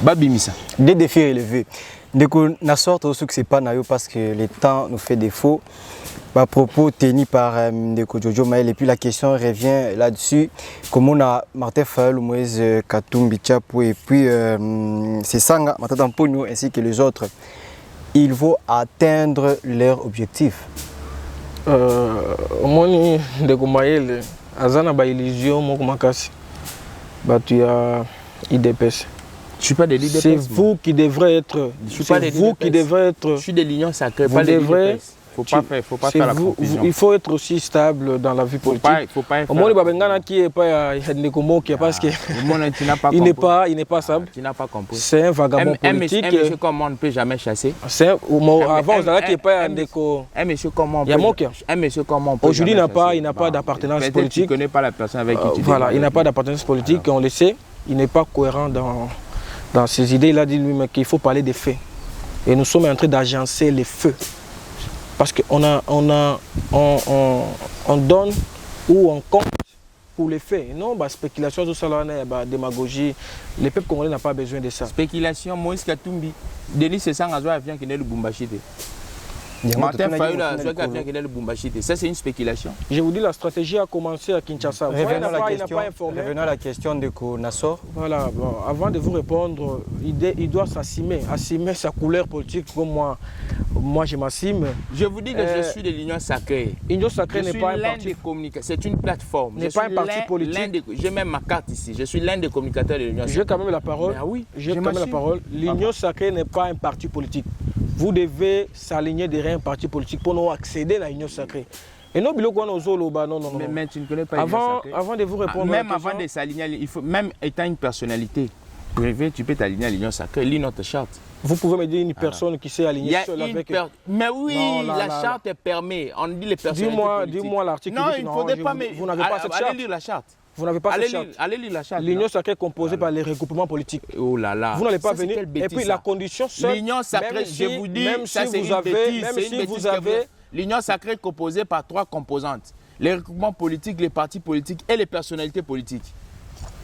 Babim ça. Des défis relevés. Ndeko na sorte au succès pas na yo parce que le temps nous fait défaut. À propos tenus par Ndeko Jojo Maël et puis la question revient là-dessus. Comment on a Martin Fayulu, Moïse Katumbi Tchapou et puis c'est Sanga, Matata Mpogno ainsi que les autres, ils vont atteindre leur objectif. Moni Ndeko Maël, Azana ba illusion moko makasi. Tu as IDPS. Je suis pas de l'IDPS. C'est vous qui devrez être. C'est vous qui devrez être. Je suis de l'Union sacrée, pas de l'IDPS. Faut pas faire la confusion. Il faut être aussi stable dans la vie politique. Faut pas au moins le Babengana qui est pas Ndeko qui parce que il n'est pas stable. Tu n'as pas compris. C'est un vagabond politique. Un monsieur comme moi ne peut jamais chasser. Avant on qui est pas Ndeko. Un monsieur comme moi. Un monsieur comme moi. Aujourd'hui il n'a pas d'appartenance politique. Tu connais pas la personne avec qui tu voilà, il n'a pas d'appartenance politique, on le sait. Il n'est pas cohérent dans ses idées. Il a dit lui-même qu'il faut parler des faits. Et nous sommes en train d'agencer les feux. Parce qu'on donne ou on compte pour les faits. Non, spéculation, tout ça, démagogie. Le peuple congolais n'a pas besoin de ça. Spéculation, Moïse Katumbi. Denis Sessang a vient qui est le Lubumbashi. Martin Fayulu a vient qui est le Lubumbashi. Ça, c'est une spéculation. Je vous dis, la stratégie a commencé à Kinshasa. Revenons à la question de Nassor. Voilà, bon, avant de vous répondre, il doit assumer sa couleur politique comme moi je m'assume. Je vous dis que je suis de l'Union sacrée. L'Union sacrée n'est pas un parti. C'est une plateforme. N'est pas un parti politique. J'ai même ma carte ici. Je suis l'un des communicateurs de l'Union sacrée. J'ai quand même la parole. Oui, j'ai quand même la parole. L'Union sacrée n'est pas un parti politique. Vous devez s'aligner derrière un parti politique pour nous accéder à l'Union sacrée. Et non, non. Mais tu ne connais pas l'Union sacrée. Avant de vous répondre, même avant de s'aligner, il faut, même étant une personnalité privée, tu peux t'aligner à l'Union sacrée. Lis notre charte. Vous pouvez me dire une personne qui s'est alignée seule avec... Mais oui, la charte permet. On dit les personnalités politiques. Dis-moi l'article. Non, il ne faudrait pas... Vous n'avez pas cette charte. Allez lire la charte. Vous n'avez pas cette charte. Allez lire la charte. L'Union sacrée est composée par les regroupements politiques. Oh là là. Vous n'allez pas venir. Et puis la condition seule... L'Union sacrée, je vous dis, ça c'est une bêtise. L'Union sacrée est composée par 3 composantes. Les regroupements politiques, les partis politiques et les personnalités politiques.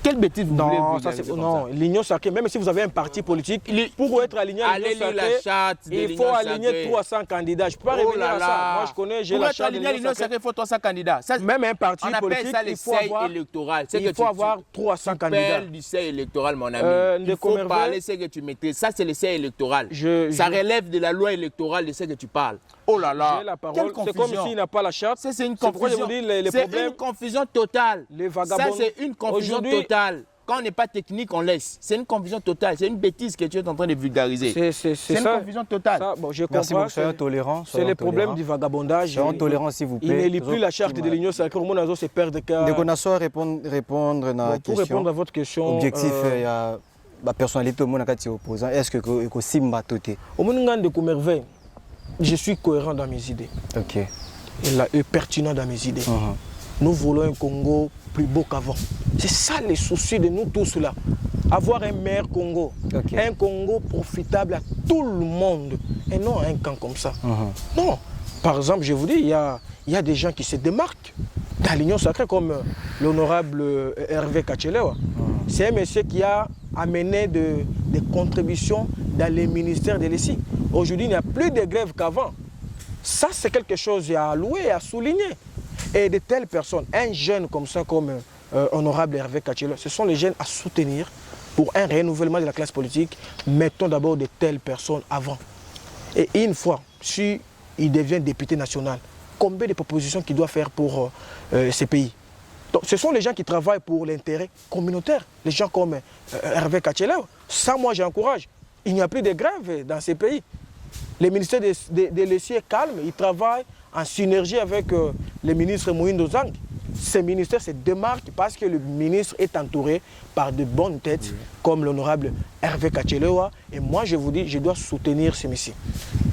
Quelle bêtise vous voulez Non, vulgariser comme non, ça? l'Union sacrée, même si vous avez un parti politique, pour être aligné à Allez l'Union lire la sacrée, charte de il faut l'Union aligner sacrée. 300 candidats. Je peux pas Oh revenir là à ça. là. Moi, je connais, j'ai Pour la être charte de aligné à l'Union l'Union sacrée. sacrée, il faut 300 candidats. Ça, Même un parti on appelle politique, ça le il faut seuil avoir, électoral. il faut avoir 300 candidats. Du seuil électoral, mon ami. Il faut parler ce que tu maîtrises. Ça, c'est le seuil électoral. Ça relève de la loi électorale de ce que tu parles. Oh là là. J'ai la Quelle parole. C'est confusion. comme s'il n'a pas la charte. Ça, c'est une pourquoi je vous confusion. dis les C'est problèmes. une confusion totale. Les vagabonds. Ça, c'est une confusion Aujourd'hui- totale. Quand on n'est pas technique, on laisse. C'est une confusion totale. C'est une bêtise que tu es en train de vulgariser. C'est une ça. confusion totale. Ça, bon, je Merci comprends. beaucoup, soyons tolérants. C'est le problème du vagabondage. Soyons tolérants, s'il vous plaît. Il ne lit plus la charte de l'Union sacrée. Au moins, on se perd de cas. Donc, on a soit répondre à la Pour question. répondre à votre question. Objectif, il y a la personnalité au monde qui est opposant. Est-ce que Simba Toté? Au moment de merveille, je suis cohérent dans mes idées. Ok. Et pertinent dans mes idées. Nous voulons un Congo plus beau qu'avant. C'est ça les soucis de nous tous là. Avoir un meilleur Congo. Un Congo profitable à tout le monde. Et non un camp comme ça. Non. Par exemple, je vous dis, il y a des gens qui se démarquent dans l'Union sacrée comme l'honorable Hervé Kachelewa. C'est un monsieur qui a amené des contributions dans les ministères de l'ESI. Aujourd'hui, il n'y a plus de grève qu'avant. Ça, c'est quelque chose à louer et à souligner. Et de telles personnes, un jeune comme ça, comme honorable Hervé Kachelewa, ce sont les jeunes à soutenir pour un renouvellement de la classe politique. Mettons d'abord de telles personnes avant. Et une fois, si il devient député national, combien de propositions qu'il doit faire pour ces pays? Donc, ce sont les gens qui travaillent pour l'intérêt communautaire, les gens comme Hervé Kachelewa. Ça, moi, j'encourage. Il n'y a plus de grève dans ces pays. Le ministère de l'ESI est calme, il travaille en synergie avec le ministre Moïndo Zang. Ces ministères se démarquent parce que le ministre est entouré par de bonnes têtes comme l'honorable Hervé Kachelewa. Et moi, je vous dis, je dois soutenir ce monsieur.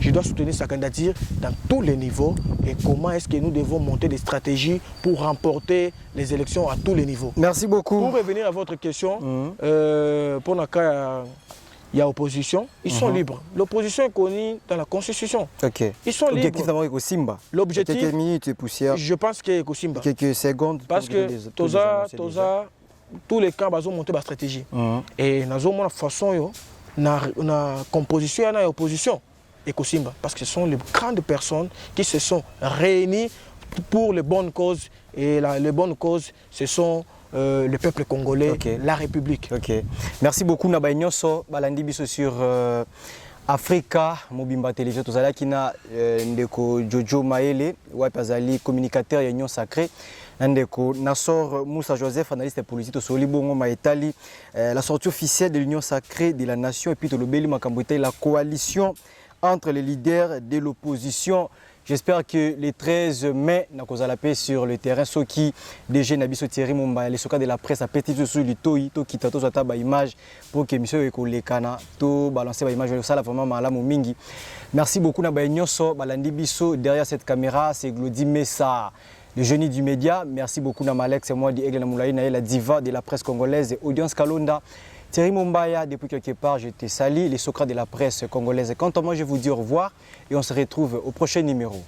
Je dois soutenir sa candidature dans tous les niveaux. Et comment est-ce que nous devons monter des stratégies pour remporter les élections à tous les niveaux. Merci beaucoup. Pour revenir à votre question, pour le cas, il y a opposition, ils sont libres. L'opposition est connue dans la Constitution. Ok. Ils sont libres. L'objectif d'abord est Simba. L'objectif, quelques minutes et poussière. je pense qu'il est Simba. Quelques secondes. Parce que tous les camps ont monté la stratégie. Et nous avons une façon, la composition et l'opposition est Simba. Parce que ce sont les grandes personnes qui se sont réunies pour les bonnes causes. Et les bonnes causes, ce sont le peuple congolais, la République. Ok. Merci beaucoup Naba Nyonso balandi biso sur Africa Mobimba Télévision tozala kina ndeko Jojo Maele wapi azali communicateur ya Union Sacrée ndeko Nassor Moussa Joseph analyste politique soli bongo maetali la sortie officielle de l'Union Sacrée de la Nation et puis tolobeli makambo la coalition entre les leaders de l'opposition. J'espère que les 13 mai, nous allons la paix sur le terrain. Ceux qui déjà n'habitent Thierry Mumba, les soldats de la presse, à petit sur le toit, qui t'a tous à image pour que monsieur les cana, tout balancer l'image. Ça, vraiment malamu mingi. Merci beaucoup Naba Nyonso, balandi biso derrière cette caméra, c'est Glody Messa, le génie du média. Merci beaucoup Namalex et moi d'Aigle Moulaïna, la diva de la presse congolaise, Audience Kalonda. Thierry Mumbaya, depuis quelque part, je te salue, les Socrates de la presse congolaise. Quant à moi, je vous dis au revoir et on se retrouve au prochain numéro.